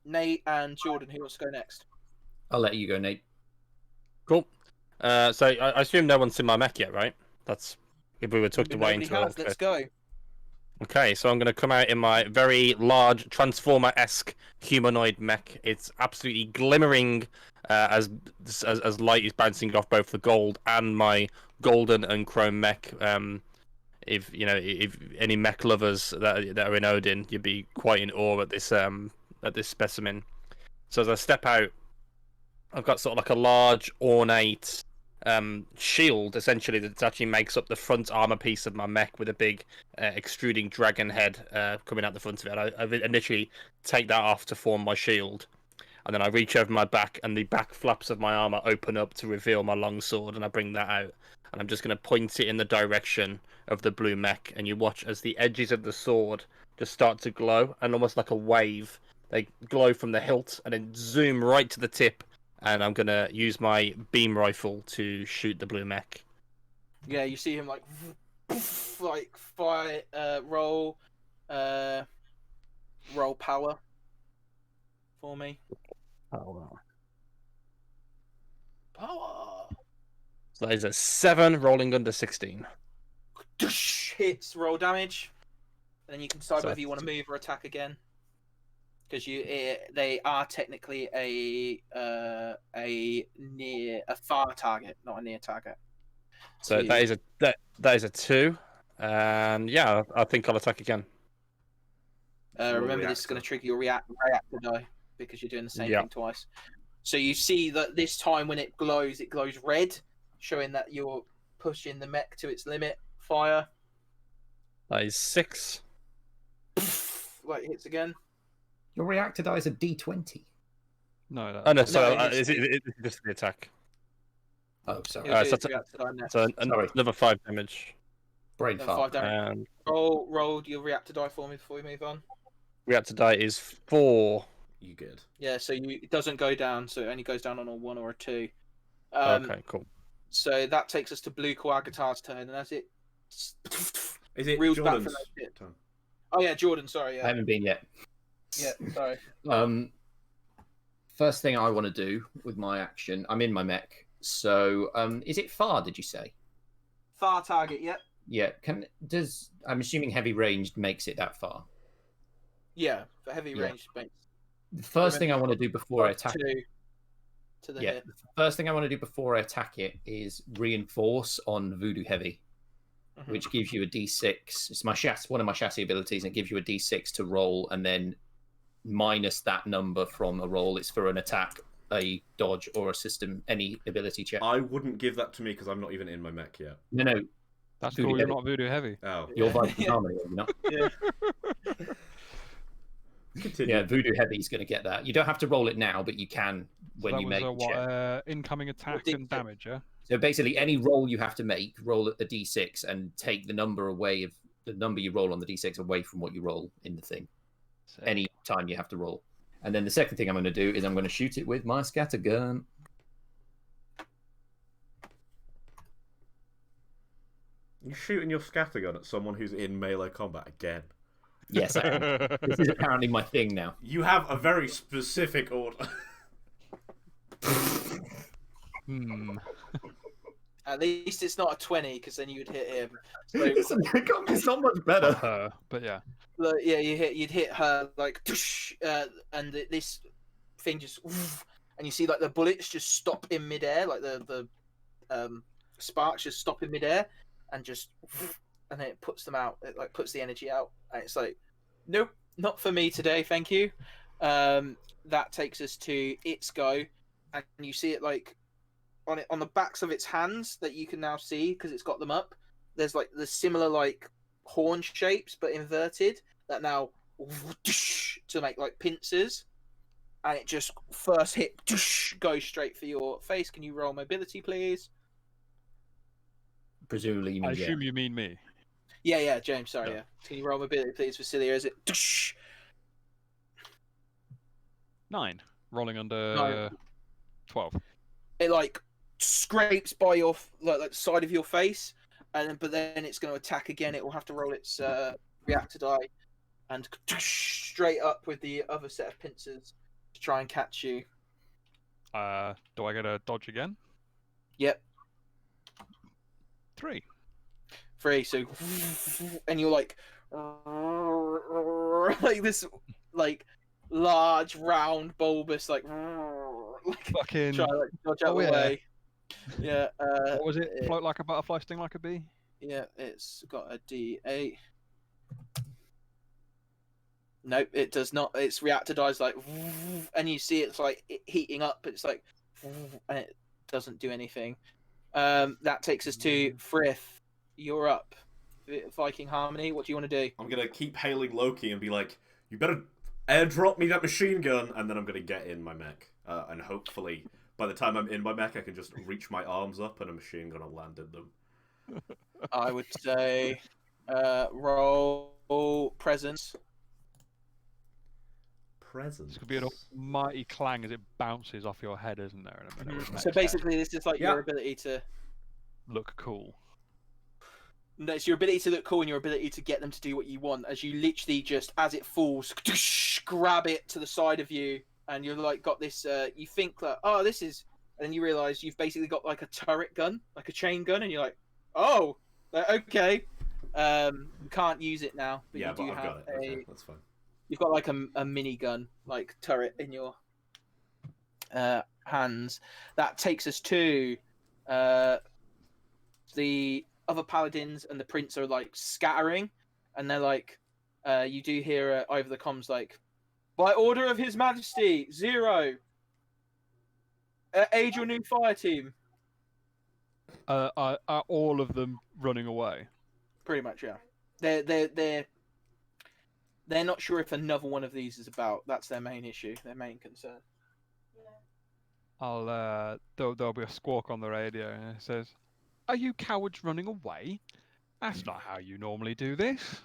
Nate and Jordan, who wants to go next? I'll let you go, Nate. Cool. So I assume no one's in my mech yet, right? That's if we were tucked away Nobody into has. Let's go. Okay, so I'm going to come out in my very large Transformer-esque humanoid mech. It's absolutely glimmering as light is bouncing off both the gold and my golden and chrome mech. If any mech lovers that are in Odin, you'd be quite in awe at this specimen. So as I step out, I've got sort of like a large ornate shield, essentially, that actually makes up the front armor piece of my mech with a big extruding dragon head coming out the front of it. I initially take that off to form my shield, and then I reach over my back, and the back flaps of my armor open up to reveal my long sword, and I bring that out, and I'm just going to point it in the direction of the blue mech, and you watch as the edges of the sword just start to glow, and almost like a wave, they glow from the hilt, and then zoom right to the tip. And I'm going to use my beam rifle to shoot the blue mech. Yeah, you see him like fire, roll power for me. Oh, Power. So that is a 7 rolling under 16. Hits, roll damage. And then you can decide So whether you want to move or attack again. Because they are technically a far target, not a near target. So that is a 2. And yeah, I think I'll attack again. Remember, this is going to trigger your reactor die because you're doing the same Yeah. thing twice. So you see that this time when it glows red, showing that you're pushing the mech to its limit. Fire. That is 6. Like hits again. Your reactor die is a D20. No, Oh no, No, so it's- it's just the attack. Oh, sorry. It'll do so its reactor die next. So Sorry. another 5 damage. Brain Then fart. 5 damage. And Roll your reactor die for me before we move on. reactor die is 4. You good? Yeah, so it doesn't go down, so it only goes down on a 1 or a 2. Okay, cool. So that takes us to Blue Coagatar's turn, and as it Is it reels back Jordan's from that pit. turn? Oh yeah, Jordan. Sorry. I Yeah. haven't been yet. Yeah. Sorry. First thing I want to do with my action, I'm in my mech. So, is it far? Did you say? Far target. Yep. Yeah. I'm assuming heavy ranged makes it that far. Yeah. For heavy Yeah. range space. The first thing I want to do before I attack. 2 to the Yeah. hit. The first thing I want to do before I attack it is reinforce on Voodoo Heavy, Mhm. which gives you a D6. It's one of my chassis abilities, and it gives you a D6 to roll, and then minus that number from a roll. It's for an attack, a dodge, or a system, any ability check. I wouldn't give that to me because I'm not even in my mech yet. No, That's Voodoo cool. You're heavy. not voodoo heavy. Oh. you're Viking Harmony, are you not? Yeah. Continue. Yeah, Voodoo Heavy is going to get that. You don't have to roll it now, but you can So when that you was make a check. incoming attack and damage, yeah? So basically, any roll you have to make, roll a d6 and take the number you roll on the d6 away from what you roll in the thing. Sick. Any time you have to roll. And then the second thing I'm going to do is I'm going to shoot it with my scatter gun. You're shooting your scattergun at someone who's in melee combat again. Yes, I am. This is apparently my thing now. You have a very specific order. At least it's not a 20, because then you'd hit him. So, It's not much better. But yeah. yeah, you'd hit her like, and this thing just, and you see like the bullets just stop in midair, like the sparks just stop in midair, and just, and then it puts them out. It like puts the energy out, and it's like, nope, not for me today, thank you. That takes us to its go, and you see it like on the backs of its hands that you can now see because it's got them up. There's like the similar like horn shapes but inverted that now to make like pincers, and it just first hit goes straight for your face. Can you roll mobility, please? Presumably, you mean I assume you mean me. Yeah, James. Sorry, Yeah. yeah. Can you roll mobility, please, Vasilia? Is it 9. Rolling under 9. 12. It like scrapes by your like the side of your face, and but then it's going to attack again. It will have to roll its reactor die, and straight up with the other set of pincers to try and catch you. Do I get a dodge again? Yep, 3. 3. So, and you're like this, like large, round, bulbous, like Fucking. try to like, dodge out the yeah. way. Yeah. What was it? Float like a butterfly, sting like a bee? Yeah, it's got a D8. Nope, it does not. Its reactor dies like, and you see it's like heating up. It's like, and it doesn't do anything. That takes us to Frith. You're up. Viking Harmony. What do you want to do? I'm gonna keep hailing Loki and be like, "You better airdrop me that machine gun," and then I'm gonna get in my mech, and hopefully, by the time I'm in my mech, I can just reach my arms up and a machine gun will land in them. I would say, roll presence. Presence. This could be an almighty clang as it bounces off your head, isn't there? In a minute, with So next basically, this is like Yeah. your ability to. look cool. No, it's your ability to look cool and your ability to get them to do what you want. As you literally just, as it falls, grab it to the side of you, and you're like got this. You think like, oh, this is, and then you realize you've basically got like a turret gun, like a chain gun, and you're like, oh, okay. You can't use it now, but Yeah, you do but I've have got it. Okay, that's fine. You've got like a mini gun, like turret in your hands. That takes us to the other paladins and the prince are like scattering, and they're like, you do hear over the comms like, by order of His Majesty, 0. Aid your new fire team. Are all of them running away? Pretty much, yeah. They're not sure if another one of these is about. That's their main issue, their main concern. There'll be a squawk on the radio, and it says, "Are you cowards running away? That's not how you normally do this,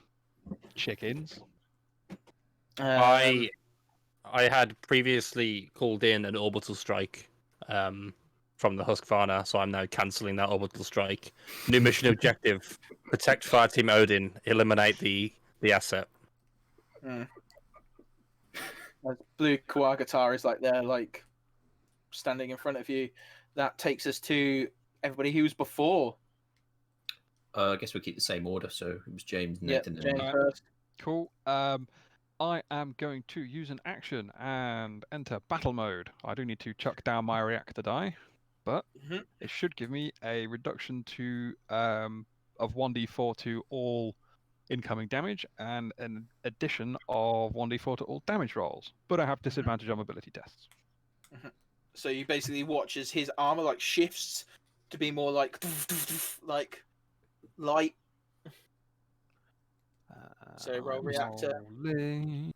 chickens." I had previously called in an orbital strike from the Husqvarna, so I'm now cancelling that orbital strike. New mission objective: protect Fire Team Odin, eliminate the asset. Blue Kuagatar is like they're like standing in front of you. That takes us to everybody who was before. I guess we'll keep the same order. So it was James, Yep, Nathan, James and me. first. Cool. I am going to use an action and enter battle mode. I do need to chuck down my reactor die, but it should give me a reduction to of 1d4 to all incoming damage and an addition of 1d4 to all damage rolls. But I have disadvantage on mobility tests. So you basically watch as his armor like shifts to be more like light. So roll reactor. Rolling.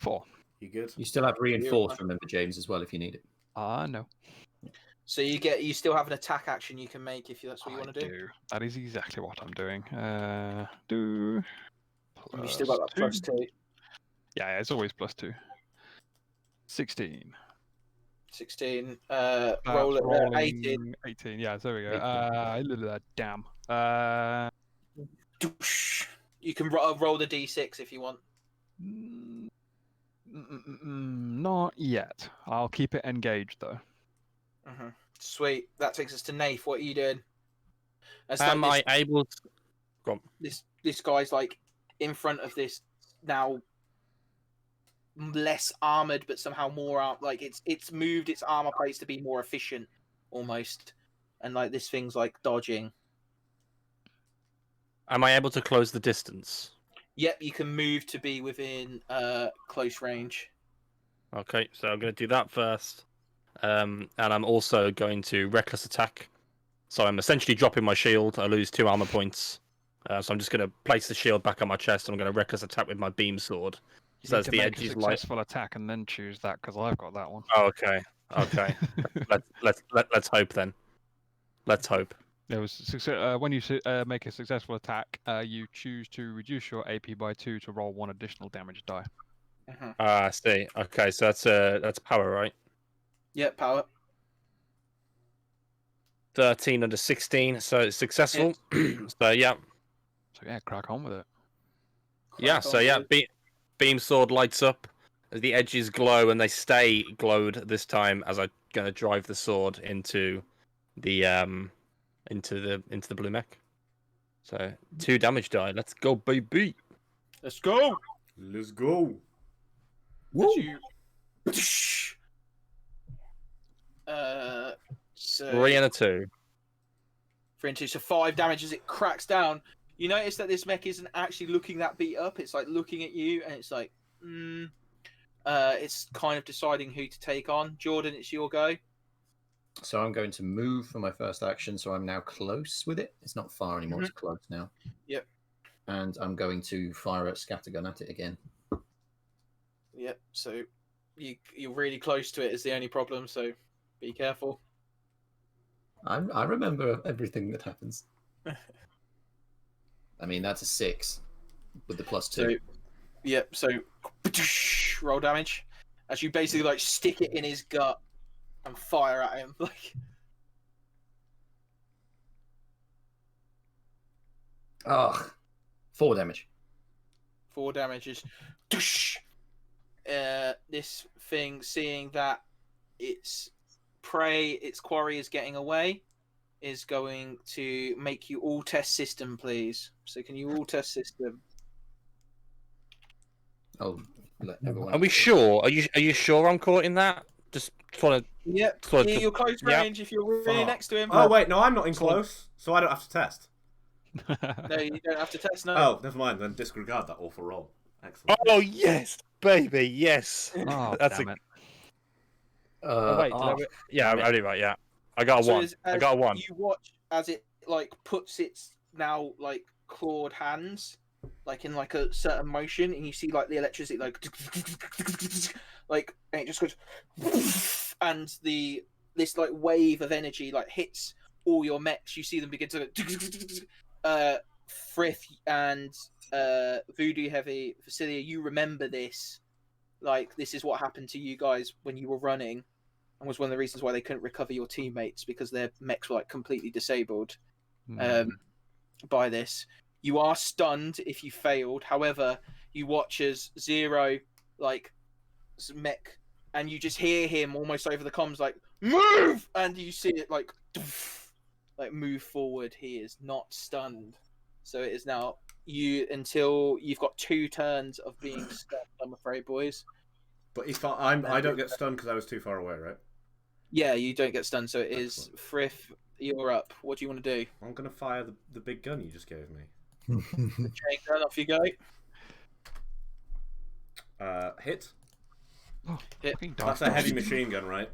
4. You good? You still have reinforced, remember, James, as well, if you need it. No. So you still have an attack action you can make if that's what you want to do. That is exactly what I'm doing. Do. And you still got that +2. Yeah, it's always +2. 16. 16. That's Roll at rolling 18. 18. Yeah, there we go. 18. Damn. You can roll the d6 if you want. Not yet. I'll keep it engaged though. Sweet. That takes us to Nath. What are you doing? Am I able to... Go on. This guy's like in front of this now less armored, but somehow more like it's moved its armor plates to be more efficient, almost, and like this thing's like dodging. Am I able to close the distance? Yep, you can move to be within close range. Okay, so I'm going to do that first. And I'm also going to reckless attack. So I'm essentially dropping my shield. I lose 2 armor points. So I'm just going to place the shield back on my chest, and I'm going to reckless attack with my beam sword. So as the edge is light. Successful attack, and then choose that because I've got that one. Oh, okay. Let's hope then. Let's hope. There was when you make a successful attack, you choose to reduce your AP by 2 to roll 1 additional damage die. I see. Okay, so that's power, right? Yep, power. 13 under 16, so it's successful. So yeah. So yeah, crack on with it. Beam sword lights up as the edges glow, and they stay glowed this time as I'm gonna drive the sword into the blue mech. So 2 damage die. Let's go, baby. Let's go. Let's go. Woo. So 3 and a 2. 3 and 2, so 5 damage as it cracks down. You notice that this mech isn't actually looking that beat up. It's like looking at you, and it's like, it's kind of deciding who to take on. Jordan, it's your go. So I'm going to move for my first action, so I'm now close with it. It's not far anymore, it's close now. Yep. And I'm going to fire a scattergun at it again. Yep, so you're really close to it is the only problem, so be careful. I remember everything that happens. I mean, that's a 6 with the +2. So, yep, so roll damage as you basically like stick it in his gut and fire at him. Like, 4 damage. 4 damages. This thing, seeing that its prey, its quarry is getting away, is going to make you all test system, please. So can you all test system? Oh, let everyone. Are we sure? Are you sure I'm caught in that? Just want to. Yep. You're close range if you're really next to him. Oh wait, no, I'm not in close, so I don't have to test. No, you don't have to test. No. Oh, never mind. Then disregard that awful roll. Excellent. Oh yes, baby, yes. Oh, That's damn it. Wait, yeah, I'm only right. Yeah, I got a 1. I got a 1. You watch as it like puts its now like clawed hands like in like a certain motion, and you see like the electricity like and it just goes, and this like wave of energy like hits all your mechs. You see them begin to Frith and Voodoo Heavy, Facilia, you remember this. Like, this is what happened to you guys when you were running, and was one of the reasons why they couldn't recover your teammates, because their mechs were like completely disabled by this. You are stunned if you failed. However, you watch as Zero like mech, and you just hear him almost over the comms like move, and you see it like move forward. He is not stunned, so it is now you until you've got 2 turns of being stunned. I'm afraid, boys. But if I don't get stunned because I was too far away, right? Yeah, you don't get stunned. So it is Frith. You're up. What do you want to do? I'm gonna fire the big gun you just gave me. Chain gun, off you go. Hit. Oh, Hit. That's a heavy machine gun, right?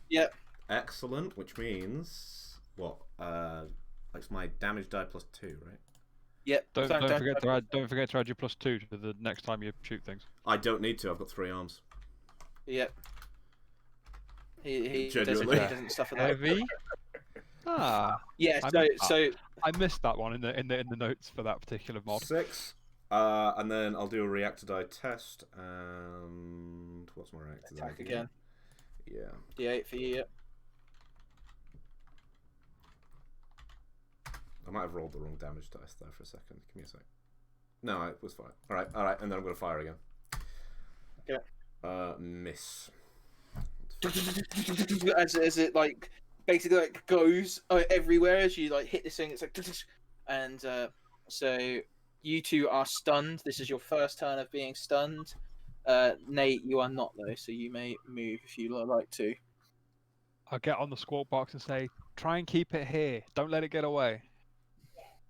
Yep. Excellent. Which means what? That's my damage die +2, right? Yep. Don't forget to add your +2 to the next time you shoot things. I don't need to. I've got 3 arms. Yep. He Genuinely. doesn't suffer that. Heavy. Ah. Yeah. I missed that one in the notes for that particular mod. 6. And then I'll do a reactor die test. And what's my reactor die? Attack again. Yeah. D8 for you. Yep. I might have rolled the wrong damage dice there for a second. Give me a sec. No, it was fine. All right, and then I'm gonna fire again. Okay. Miss. As it like basically like goes everywhere as you like hit this thing. It's like, and so you two are stunned. This is your first turn of being stunned. Nate, you are not though, so you may move if you like to. I'll get on the squawk box and say, try and keep it here. Don't let it get away.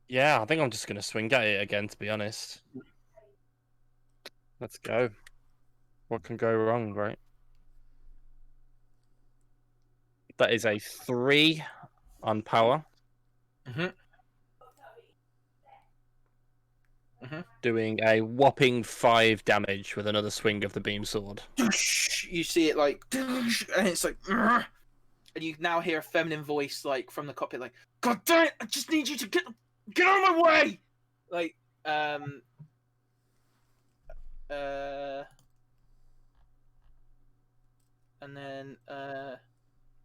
Yeah, I think I'm just going to swing at it again, to be honest. Let's go. What can go wrong, right? That is a 3 on power. Doing a whopping 5 damage with another swing of the beam sword. You see it like, and it's like, and you now hear a feminine voice like from the cockpit, like, "God damn it! I just need you to get out of my way!" Like, and then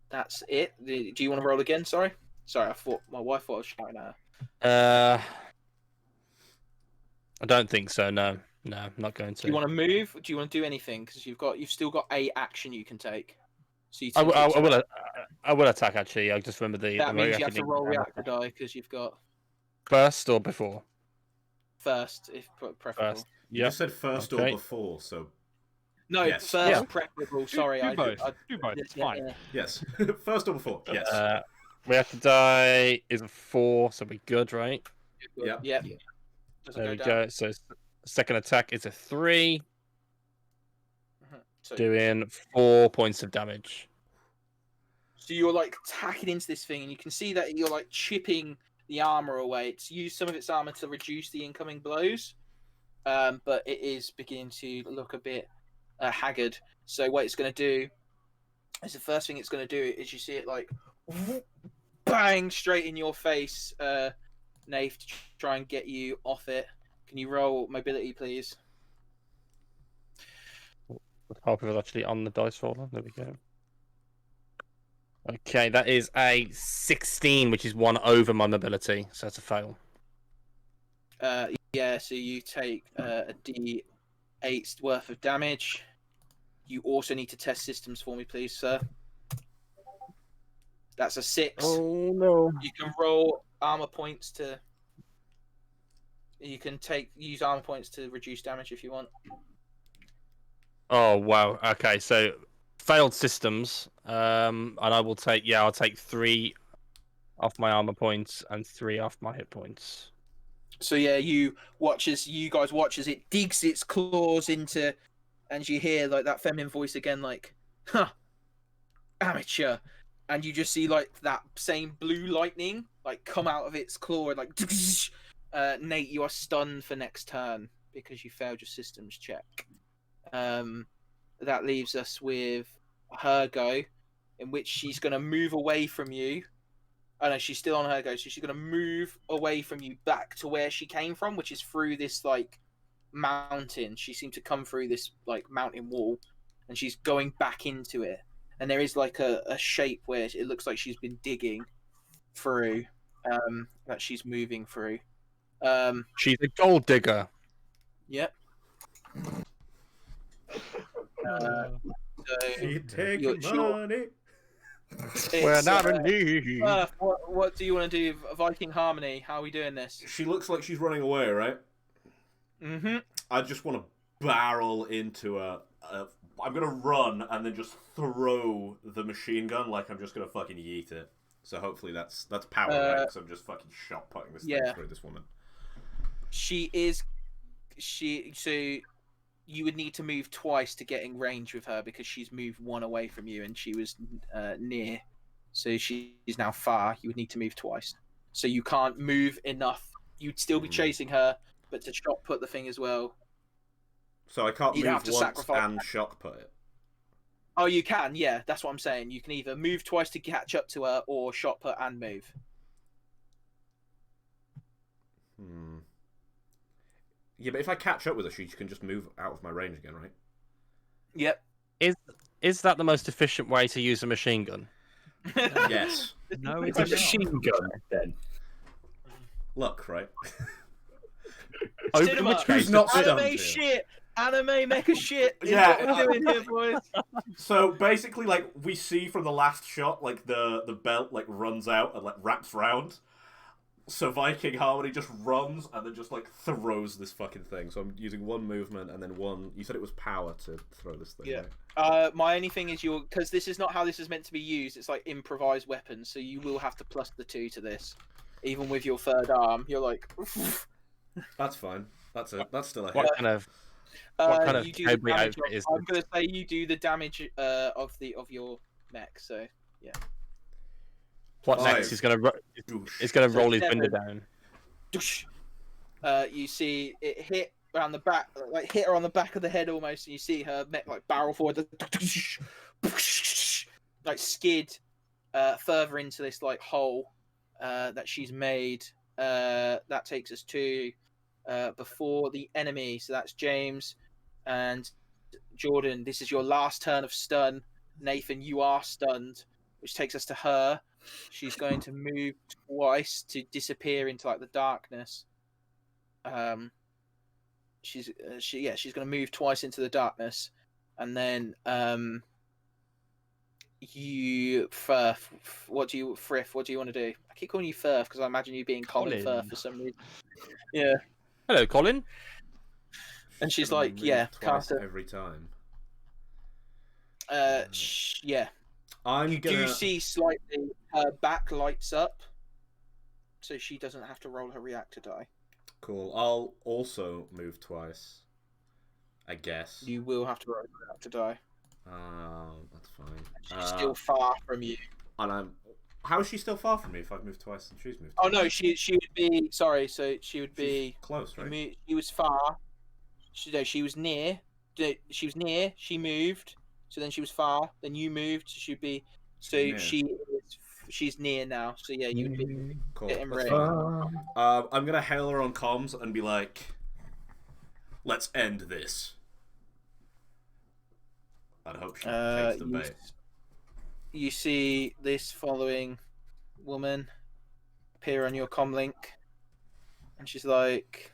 that's it. Do you want to roll again? Sorry, I thought my wife thought I was shouting at her. I don't think so. No, I'm not going to. Do you want to move? Do you want to do anything? Because you've still got a action you can take. So you I will attack actually. I just remember that means you have to roll reactor die because you've got first or before. First, if preferable. First. You just said first or before, so. No, yes. First preferable. Sorry, do both. Do both. It's fine. Yeah. Yes, first or before. Yes. Reactor die is a 4, so we're good, right? Yep. There we go. So second attack is a 3, so, doing 4 points of damage. So you're like tacking into this thing, and you can see that you're like chipping the armor away. It's used some of its armor to reduce the incoming blows, but it is beginning to look a bit haggard. So what it's going to do is the first thing it's going to do is you see it like bang straight in your face, Nath, to try and get you off it. Can you roll mobility, please? Half of it actually on the dice roller. There we go. Okay, that is a 16, which is 1 over my mobility, so that's a fail. Yeah, so you take a D8 worth of damage. You also need to test systems for me, please, sir. That's a 6. Oh no! You can roll armor points to. You can use armor points to reduce damage if you want. Oh wow! Okay, so failed systems, and I will take I'll take 3 off my armor points and 3 off my hit points. So yeah, you guys watch as it digs its claws into, and you hear like that feminine voice again, like, "Huh, amateur," and you just see like that same blue lightning like come out of its claw, and like, Nate, you are stunned for next turn because you failed your systems check. That leaves us with her go, in which she's going to move away from you. Oh no, she's still on her go, so she's going to move away from you back to where she came from, which is through this like mountain. She seemed to come through this like mountain wall, and she's going back into it. And there is like a shape where it looks like she's been digging through, that she's moving through. She's a gold digger. Yep. You take money. We're not in need. What do you want to do, Viking Harmony? How are we doing this? She looks like she's running away, right? Mm-hmm. I just want to barrel into a. I'm gonna run and then just throw the machine gun like I'm just gonna fucking yeet it. So hopefully that's power, right? Because I'm just fucking shot putting this thing through this woman. So you would need to move twice to get in range with her because she's moved 1 away from you and she was near. So she's now far. You would need to move twice. So you can't move enough you'd still be chasing her, but to shock put the thing as well. So I can't You'd move have to once sacrifice and shock put it. Oh, you can, yeah. That's what I'm saying. You can either move twice to catch up to her, or shot put and move. Yeah, but if I catch up with her, she can just move out of my range again, right? Yep. Is that the most efficient way to use a machine gun? Yes. No, It's it's a not. machine gun, then. Look, right? In Cinema, which case, not stumped anime here? shit, anime mecha shit. Is Yeah, what we're doing here, boys. So basically, like, we see from the last shot, like, the belt, like, runs out and, like, wraps round. So Viking Harmony just runs and then just, like, throws this fucking thing. So I'm using one movement and then one... You said it was power to throw this thing, Yeah. right? My only thing is because this is not how this is meant to be used. It's like improvised weapons, so you will have to plus the 2 to this. Even with your third arm, you're like... That's fine. That's still a hit. what kind of you do the cowboy damage outfit is I'm gonna say you do the damage of your mech. So yeah. what Five. next? He's gonna roll his window down. You see it hit around the back, like hit her on the back of the head almost, and you see her mech like barrel forward, like skid further into this like hole that she's made. That takes us to before the enemy. So that's James and Jordan. This is your last turn of stun. Nathan, you are stunned, which takes us to her. She's going to move twice to disappear into like the darkness. She's going to move twice into the darkness, and then Firth. What do you want to do? I keep calling you Firth because I imagine you being Colin Firth for some reason. Yeah. Hello, Colin. And she's gonna like, move yeah, twice Carter. every time. Yeah. I'm You gonna... do see slightly her back lights up, so she doesn't have to roll her reactor die. Cool. I'll also move twice. I guess. You will have to roll her reactor die. That's fine. She's still far from you. And I'm... How is she still far from me if I've moved twice and she's moved Oh twice? no, she would be sorry. So she would be close, right? She was far. She was near. She was near. She moved. So then she was far. Then you moved. So she'd be. So she's near now. So yeah, you would be Cool. getting That's ready. fine. I'm gonna hail her on comms and be like, "Let's end this." I hope she takes the bait. You see this following woman appear on your comm link, and she's like,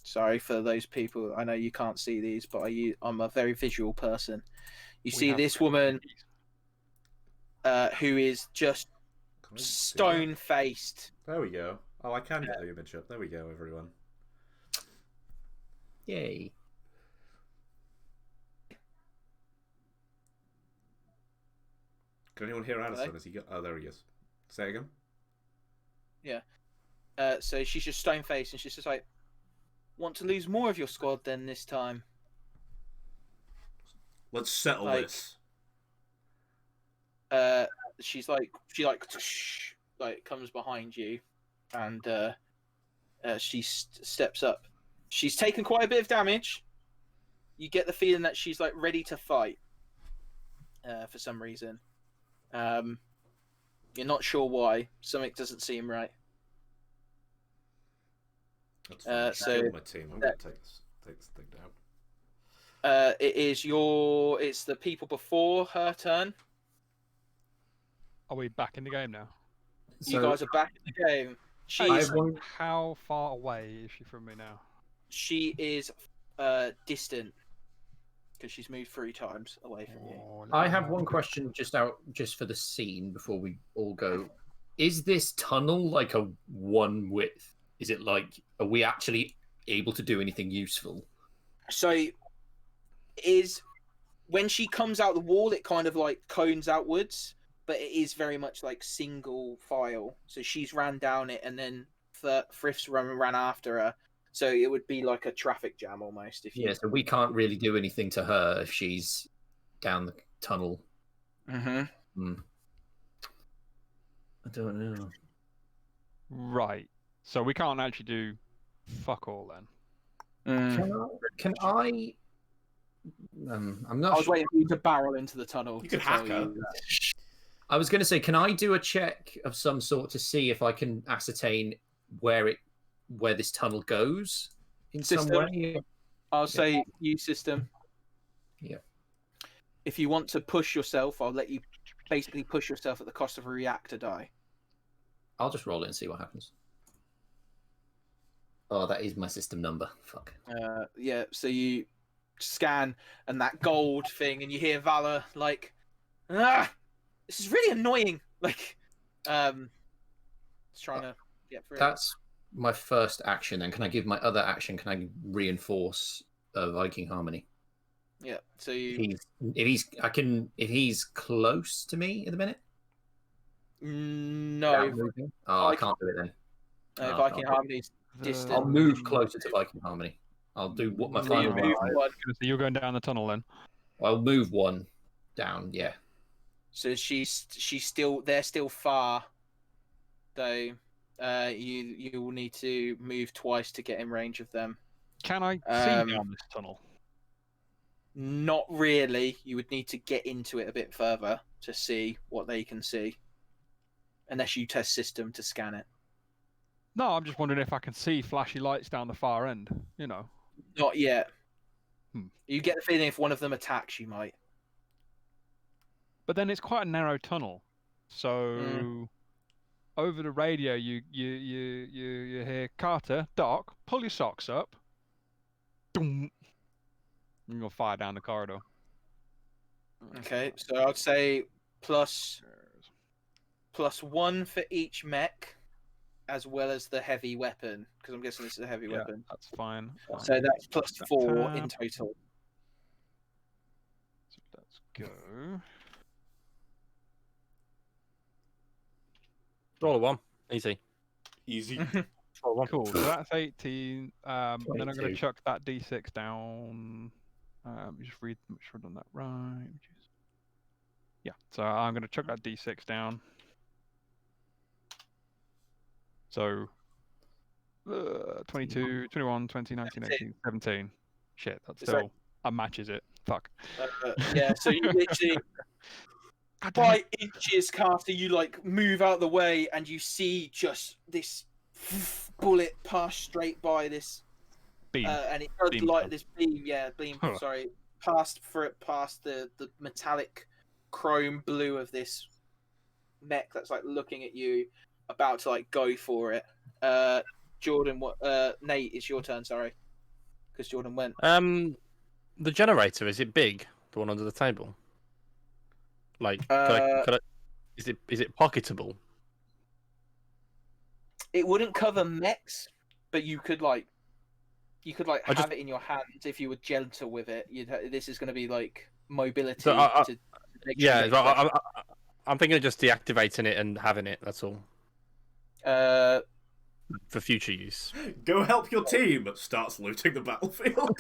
sorry for those people. I know you can't see these, but I'm a very visual person. You see this woman who is just stone-faced. There we go. Oh, I can get the image up. There we go, everyone. Yay. Can anyone hear Addison? Has he got... Oh, there he is. Say it again. Yeah. So she's just stone-faced, and she's just like, want to lose more of your squad then this time? Let's settle this. She's like, comes behind you, and she steps up. She's taken quite a bit of damage. You get the feeling that she's like ready to fight. For some reason, you're not sure why. Something doesn't seem right. That's fine. So Kill my team. I'm gonna take this thing down. It's the people before her turn. Are we back in the game now? You guys are back in the game. How far away is she from me now? She is distant because she's moved 3 times away from you. I have one question just for the scene before we all go. Is this tunnel like a one width? Is it like, are we actually able to do anything useful? So when she comes out the wall, it kind of like cones outwards, but it is very much like single file. So she's ran down it, and then Frith's ran after her. So it would be like a traffic jam almost. Yeah, so we can't really do anything to her if she's down the tunnel. Mm-hmm. I don't know. Right. So we can't actually do fuck all then. Can I? I'm not I was sure. waiting for you to barrel into the tunnel. You to could tell hack her. you that. I was going to say, can I do a check of some sort to see if I can ascertain where this tunnel goes in some System. way? I'll say use system. Yeah. If you want to push yourself, I'll let you basically push yourself at the cost of a reactor die. I'll just roll it and see what happens. Oh, that is my system number. Fuck. Yeah, so you scan and that gold thing, and you hear Valor like, this is really annoying. Like, it's trying to get through. That's my first action. Then can I give my other action? Can I reinforce Viking Harmony? Yeah. So you. If he's close to me at the minute. No. Oh, I can't do it then. Viking Harmony's distant. I'll move closer to Viking Harmony. I'll do what my So final you move move. one. So you're going down the tunnel then. I'll move one down. Yeah. So she's still, they're still far, though. You will need to move twice to get in range of them. Can I see down this tunnel? Not really. You would need to get into it a bit further to see what they can see, unless you test system to scan it. No, I'm just wondering if I can see flashy lights down the far end. You know. Not yet. Hmm. You get the feeling if one of them attacks, you might. But then it's quite a narrow tunnel, so over the radio you hear Carter, Doc, pull your socks up. Doom. You're gonna fire down the corridor. Okay, so I'd say plus 1 for each mech, as well as the heavy weapon, because I'm guessing this is a heavy weapon. That's fine. So that's plus 4 tab. in total. So let's go. Roll a 1. Easy. Easy. Roll a 1. Cool. So that's 18. Then I'm going to 22. chuck that D6 down. Just read. Make sure I've done that right. Yeah. So I'm going to chuck that D6 down. So 22, 21, 20, 19, 18, 17. Shit, that's Is still that matches it. Fuck. Yeah, so you literally by inches, Carter, you like move out the way, and you see just this bullet pass straight by this Beam. and it does Beam. like this beam. Yeah, beam. Huh. Sorry, past the metallic chrome blue of this mech that's like looking at you, about to like go for it. Jordan, Nate, it's your turn. Sorry, because Jordan went. The generator, is it big? The one under the table? Like, could I, is it pocketable? It wouldn't cover mechs, but you could like have just- it in your hands if you were gentle with it. This is going to be like mobility. So to make sure Yeah, you get right, I'm thinking of just deactivating it and having it. That's all for future use. Go help your team. Starts looting the battlefield.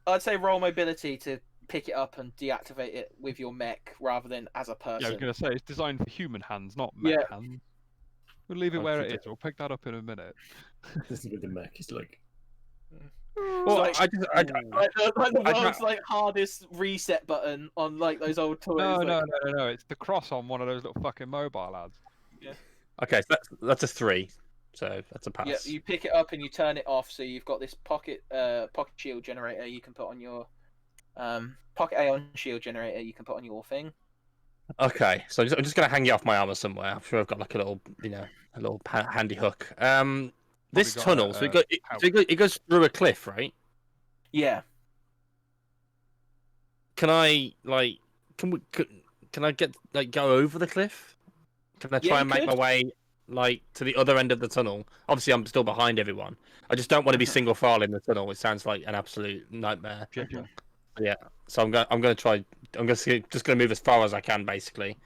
I'd say roll mobility to pick it up and deactivate it with your mech rather than as a Yeah, I was person. going to say it's designed for human hands, not mech Yeah. hands. We'll leave it where it Okay. is. We'll pick that up in a minute. This is with the mech. It's like Well, like- I just, Like the I- world's like hardest reset button on like those old toys. No, like, no. It's the cross on one of those little fucking mobile ads. okay, so that's a 3, so that's a pass. Yeah, you pick it up and you turn it off, so you've got this pocket shield generator you can put on your pocket Aeon shield generator you can put on your thing. Okay, so I'm just gonna hang it off my armor somewhere. I'm sure I've got like a little, a little handy hook. This got tunnel, a, so pouch. it goes through a cliff, right? Yeah. Can I can I get go over the cliff? Can I Yeah, try you and make my could. way to the other end of the tunnel? Obviously, I'm still behind everyone. I just don't want to be single file in the tunnel. It sounds like an absolute nightmare. Yeah, so I'm gonna try. I'm just gonna move as far as I can, basically.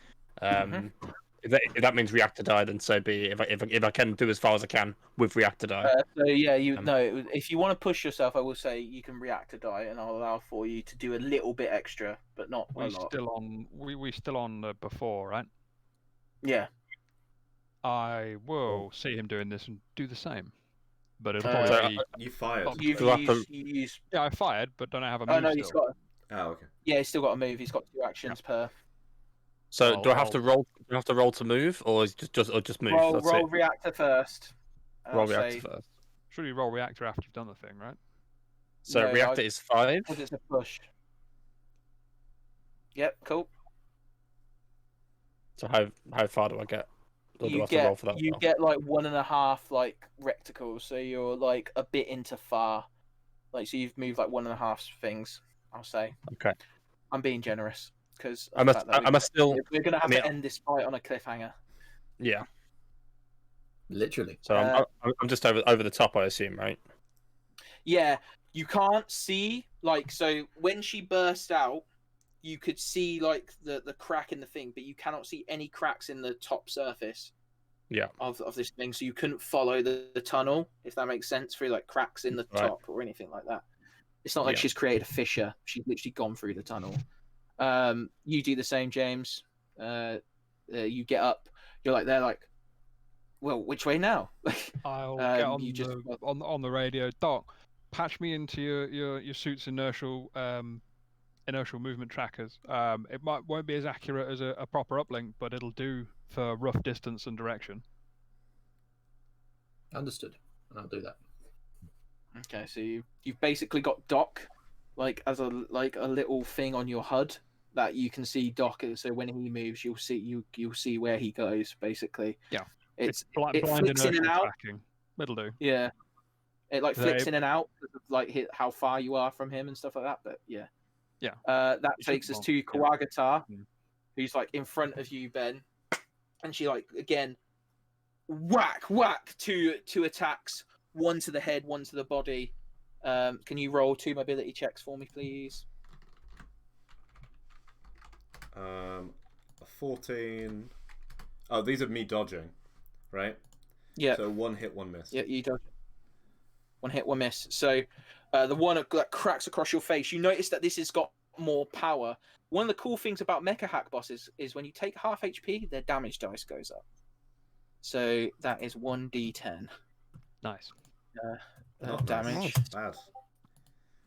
If that means reactor die, then so be it. If I can do as far as I can with reactor die. So yeah, no. If you want to push yourself, I will say you can react to die, and I'll allow for you to do a little bit extra, but not a lot. We still on the before, right? Yeah. I will see him doing this and do the same, but it'll So, probably be. You fired. You use. Yeah, I fired, but don't I have a move Oh no, still? he's got. Oh, okay. Yeah, he's still got a move. He's got 2 actions per. So I'll- do I have to roll? Do I have to roll to move, or is just move? Roll That's roll it. reactor first. Roll I'll reactor say, first. Should you roll reactor after you've done the thing, right? So No, reactor is 5. because it's a push. Yep, cool. So how far do I get? Or do I You have to roll for that? you as well? get like 1.5 like reticles, so you're like a bit into far. Like so you've moved like 1.5 things. I'll say. Okay. I'm being generous because Am I still? we're gonna have I mean, to end this fight on a cliffhanger. Yeah. Literally. So I'm just over the top, I assume, right? Yeah, you can't see like so when she burst out, you could see like the crack in the thing, but you cannot see any cracks in the top surface. Yeah. Of this thing, so you couldn't follow the tunnel, if that makes sense, through like cracks in the Right. top or anything like that. It's not like Yeah. she's created a fissure; she's literally gone through the tunnel. You do the same, James. You get up. You're like they're like, well, which way now? I'll get on you just on the radio. Doc, patch me into your suit's inertial movement trackers. It won't be as accurate as a proper uplink, but it'll do for rough distance and direction. Understood. I'll do that. Okay, so you've basically got Doc, like as a little thing on your HUD that you can see Doc. So when he moves, you'll see where he goes. Basically, Yeah. it blind flicks in and inertial out. tracking. It'll do. Yeah, it like flicks They- in and out, like how far you are from him and stuff like that. But yeah, Yeah. That It takes should- us to yeah. Kawagatar, Mm. who's like in front of you, Ben, and she like again whack two attacks, one to the head, one to the body. Can you roll 2 mobility checks for me, please? 14. Oh, these are me dodging, right? Yeah. So 1 hit, 1 miss. Yeah, you dodge. 1 hit, 1 miss. So the one that cracks across your face, you notice that this has got more power. One of the cool things about Mecha Hack bosses is when you take half HP, their damage dice goes up. So that is 1d10 Nice. Not damage. Nice. Bad.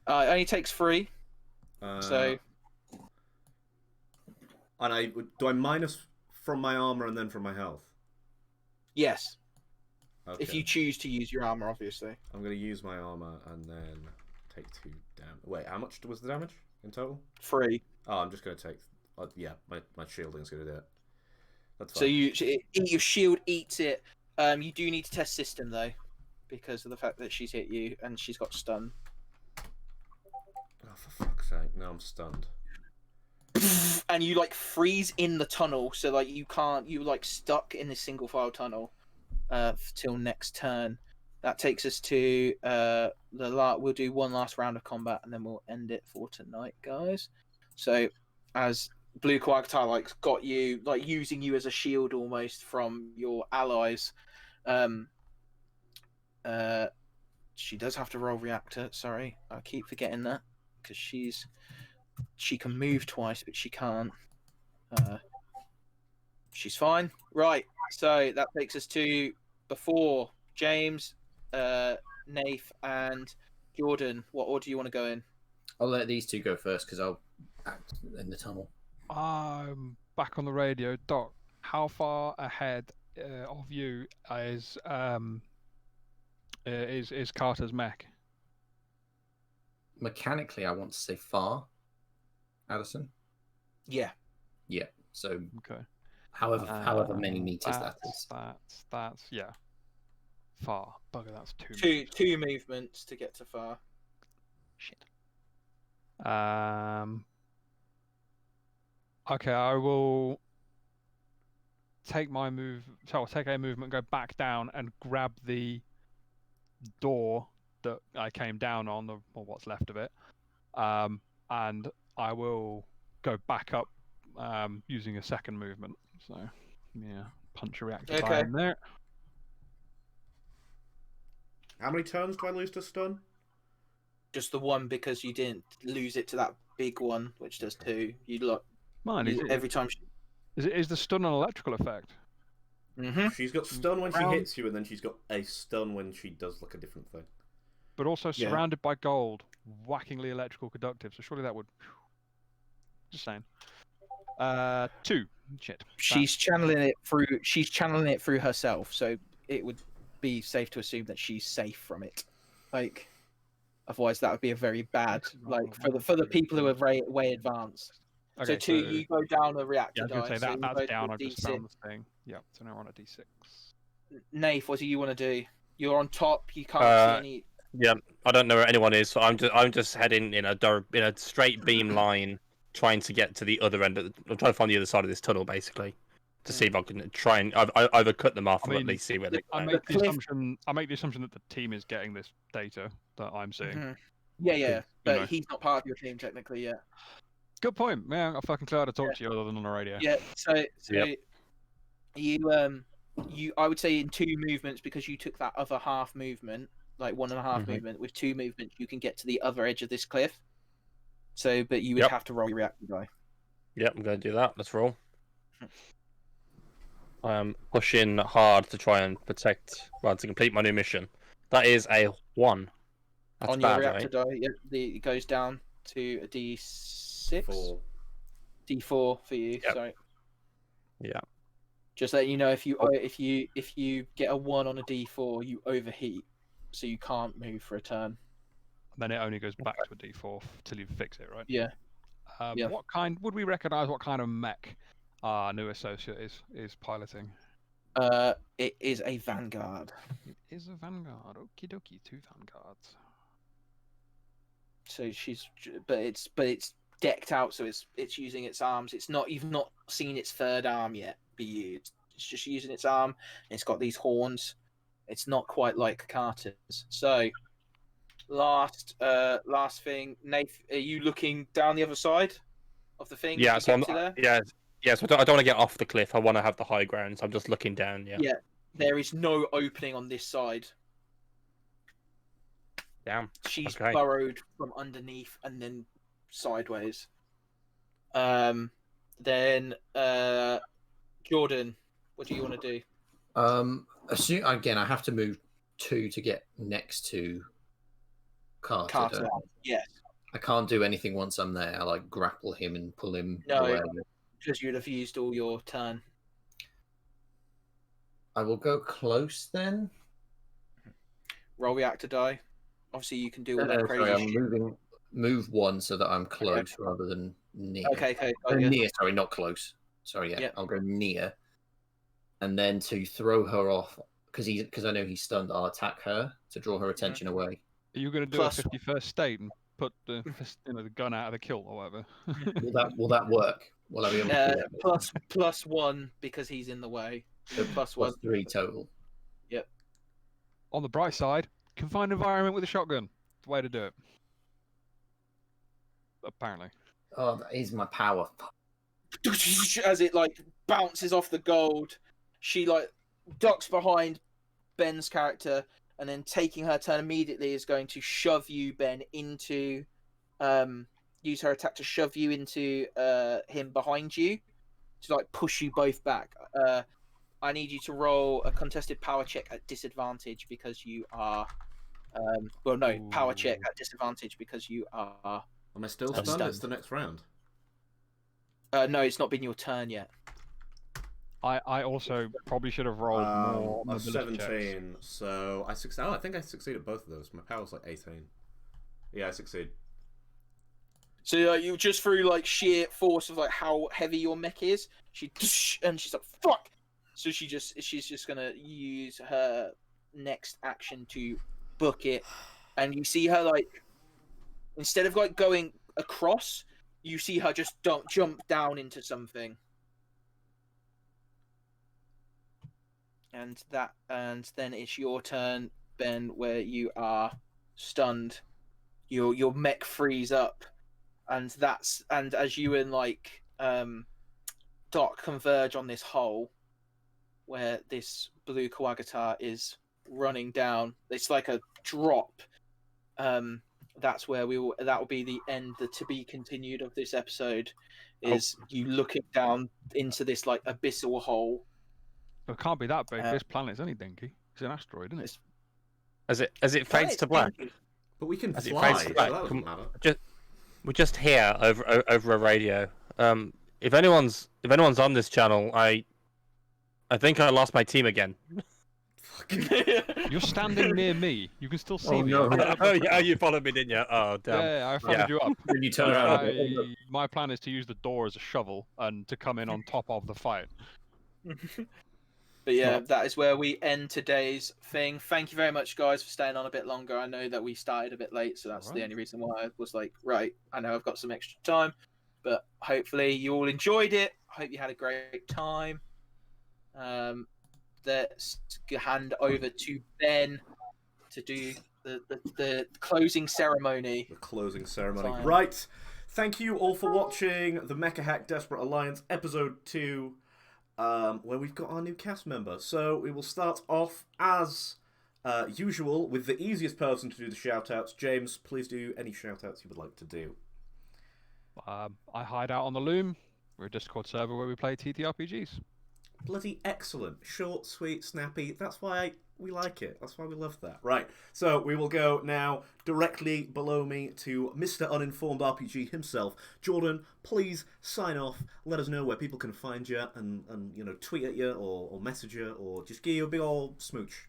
It only takes 3. So and do I minus from my armor and then from my health? yes, Okay. if you choose to use your armor, obviously. I'm gonna use my armor and then take 2 damage. Wait, how much was the damage in total? 3. Oh, I'm just gonna take. Yeah, my shielding's gonna do it. That's fine. So your shield eats it. You do need to test system though, because of the fact that she's hit you and she's got stun. Oh, for fuck's sake! No, I'm stunned. And you like freeze in the tunnel, so like you're like stuck in this single file tunnel till next turn. That takes us to we'll do one last round of combat and then we'll end it for tonight, guys. So as Blue Quagtar like got you, like using you as a shield almost from your allies, she does have to roll reactor. Sorry, I keep forgetting that because she can move twice, but she can't. She's fine. Right. So that takes us to before James, Nath, and Jordan. What order do you want to go in? I'll let these two go first because I'll act in the tunnel. I'm back on the radio. Doc, how far ahead of you is Carter's mech? Mechanically, I want to say far. Addison? Yeah. Yeah. So Okay. however many meters that is. That's yeah. Far. Bugger, that's two. Two movements to get to far. Shit. Okay, I will take my move. So I'll take a movement, go back down, and grab the door that I came down on, or what's left of it. And I will go back up using a second movement. So Yeah, punch a reactor Okay. die in there. How many turns do I lose to stun? Just the one, because you didn't lose it to that big one, which does 2. You look Man, every time. is the stun an electrical effect? Mm-hmm. She's got stun when she Round. hits you, and then she's got a stun when she does like a different thing. But also Yeah. surrounded by gold, whackingly electrical conductive. So surely that would. Just saying. 2. Shit. She's channeling it through. She's channeling it through herself, so it would be safe to assume that she's safe from it. Like, otherwise that would be a very bad. Like for the people who are way advanced. Okay, So 2, you go down a reactor Yeah, I was going to die. say So that you that's go to down. a I've just D6. found the thing. Yeah, so now we're on a D6. Nath, what do you want to do? You're on top. You can't see any. Yeah, I don't know where anyone is, so I'm just heading in a straight beam line, trying to get to the other end. I'm trying to find the other side of this tunnel, basically, to see if I can try and either cut them off or at least see where they I go. make the assumption that the team is getting this data that I'm seeing. Mhm. Yeah, but know. he's not part of your team technically yet. Good point. Man, I'm fucking glad to talk to you other than on the radio. Yeah, so Yep. you I would say in 2 movements, because you took that other half movement, like 1.5 Mhm. movement. With 2 movements, you can get to the other edge of this cliff. So, but you would Yep. have to roll your reactor die. Yep, I'm going to do that. Let's roll. I am pushing hard to try and to complete my new mission. That is a 1. That's On bad, your reactor right? die, it goes down to a D6, 4. D4 for you. Yep. Sorry, Yeah. just letting you know, if you get a 1 on a D4, you overheat, so you can't move for a turn. Then it only goes back to a D4 till you fix it, right? Yeah. Yeah. What kind would we recognise? What kind of mech our new associate is piloting? It is a Vanguard. It is a Vanguard. Okie dokie, 2 Vanguards. So but it's decked out, so it's using its arms. You've not seen its third arm yet be used. It's just using its arm. And it's got these horns. It's not quite like Carter's. So last thing, Nath, are you looking down the other side of the thing? Yeah, to so get to there? yeah. So I don't want to get off the cliff. I want to have the high ground. So I'm just looking down. Yeah. Yeah. There is no opening on this side. Damn. She's Okay. burrowed from underneath and then sideways. Then Jordan, what do you want to do? Again, I have to move 2 to get next to Carter. Carter. don't I? Yes. I can't do anything once I'm there. I like grapple him and pull him No. away. Because you'd have used all your turn. I will go close then. Roll reactor die. Obviously, you can do all that Sorry, crazy I'm shit. move 1 so that I'm close rather than near. Okay. Near, sorry, not close. Sorry, yeah. Yeah. I'll go near. And then to throw her off, because I know he's stunned, I'll attack her to draw her attention away. Are you going to do Plus- a 51st state and put the the gun out of the kilt or whatever? Will that work? Will I be able to do that? plus 1 because he's in the way. So plus 1. Plus 3 total. On the bright side, confined environment with a shotgun. The way to do it. Apparently. Oh, that is my power. As it like bounces off the gold, she like ducks behind Ben's character, and then taking her turn immediately is going to shove you, Ben, into use her attack to shove you into him behind you, to like push you both back. I need you to roll a contested power check at disadvantage because you are power check at disadvantage because you are Am I still I'm stunned? stunned. It's the next round. no, it's not been your turn yet. I also probably should have rolled more A mobility checks. 17. So I succeed. Oh, I think I succeeded both of those. My power's like 18. Yeah, I succeed. So you just through like sheer force of like how heavy your mech is, and she's like fuck. So she's just gonna use her next action to book it, and you see her like instead of like going across, you see her just don't jump down into something. And then it's your turn, Ben, where you are stunned. Your mech frees up, and as you and like Doc converge on this hole, where this blue Kawagatar is running down. It's like a drop. That's where that will be the end, the to be continued of this episode. Is you looking down into this like abyssal hole. It can't be that big. This planet's only dinky. It's an asteroid, isn't it? As it fades to black. But we can As it fly, fades to so black, that doesn't matter. We're just here over a radio. If anyone's on this channel, I think I lost my team again. You're standing near me. You can still see Oh, me. no. Oh, you followed me, didn't you? Oh, damn. Yeah, I followed you up. Then you turn around. My plan is to use the door as a shovel and to come in on top of the fight. But yeah, that is where we end today's thing. Thank you very much, guys, for staying on a bit longer. I know that we started a bit late, so that's the only reason why I was like, right, I know I've got some extra time. But hopefully you all enjoyed it. I hope you had a great time. Let's hand over to Ben to do the closing ceremony. The closing ceremony. Fine. Right. Thank you all for watching the Mecha Hack Desperate Alliance episode 2, where we've got our new cast member. So we will start off as usual with the easiest person to do the shout-outs. James, please do any shout-outs you would like to do. I hide out on the Loom. We're a Discord server where we play TTRPGs. Bloody excellent. Short, sweet, snappy. That's why we like it. That's why we love that. Right, so we will go now directly below me to Mr. Uninformed RPG himself. Jordan, please sign off. Let us know where people can find you and tweet at you or message you or just give you a big old smooch.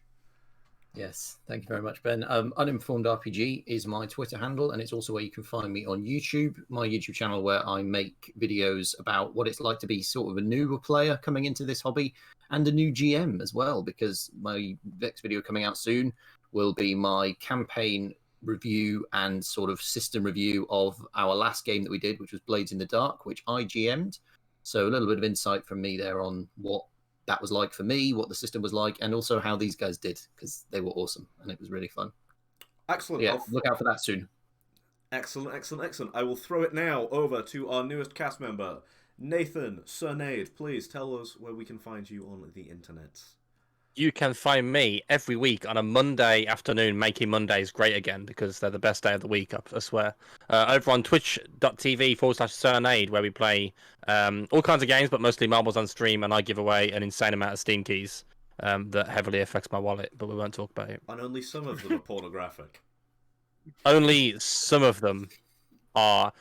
Yes, thank you very much, Ben. Uninformed RPG is my Twitter handle, and it's also where you can find me on YouTube, my YouTube channel, where I make videos about what it's like to be sort of a newer player coming into this hobby and a new GM as well, because my next video coming out soon will be my campaign review and sort of system review of our last game that we did, which was Blades in the Dark, which I GM'd. So a little bit of insight from me there on what that was like for me, what the system was like, and also how these guys did, because they were awesome and it was really fun. Excellent. Yeah, look out for that soon. Excellent. I will throw it now over to our newest cast member, Nathan Cernade. Please tell us where we can find you on the internet. You can find me every week on a Monday afternoon, making Mondays great again, because they're the best day of the week, I swear. Over on twitch.tv/Cernade, where we play all kinds of games, but mostly marbles on stream, and I give away an insane amount of Steam keys that heavily affects my wallet, but we won't talk about it. And only some of them are pornographic. Only some of them are.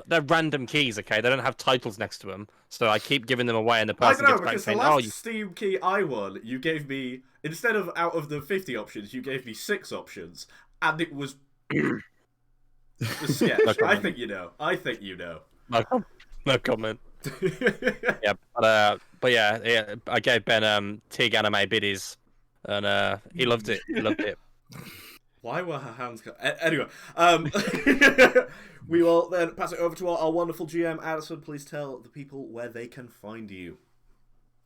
They're random keys, okay? They don't have titles next to them, so I keep giving them away, and the person I know, gets back because saying, the last Steam key I won, you gave me, instead of out of the 50 options, you gave me 6 options, and it was the sketch. No I think you know. No comment. Yeah, but yeah, I gave Ben Tig anime biddies, and he loved it. Why were her hands anyway, we will then pass it over to our wonderful GM, Addison. Please tell the people where they can find you.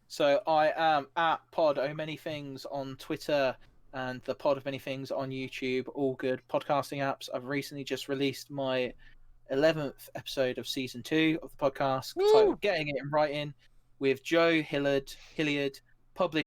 So I am at Pod O Many Things on Twitter and the Pod of Many Things on YouTube, all good podcasting apps. I've recently just released my 11th episode of season 2 of the podcast, titled Getting It in Writing, with Joe Hilliard, published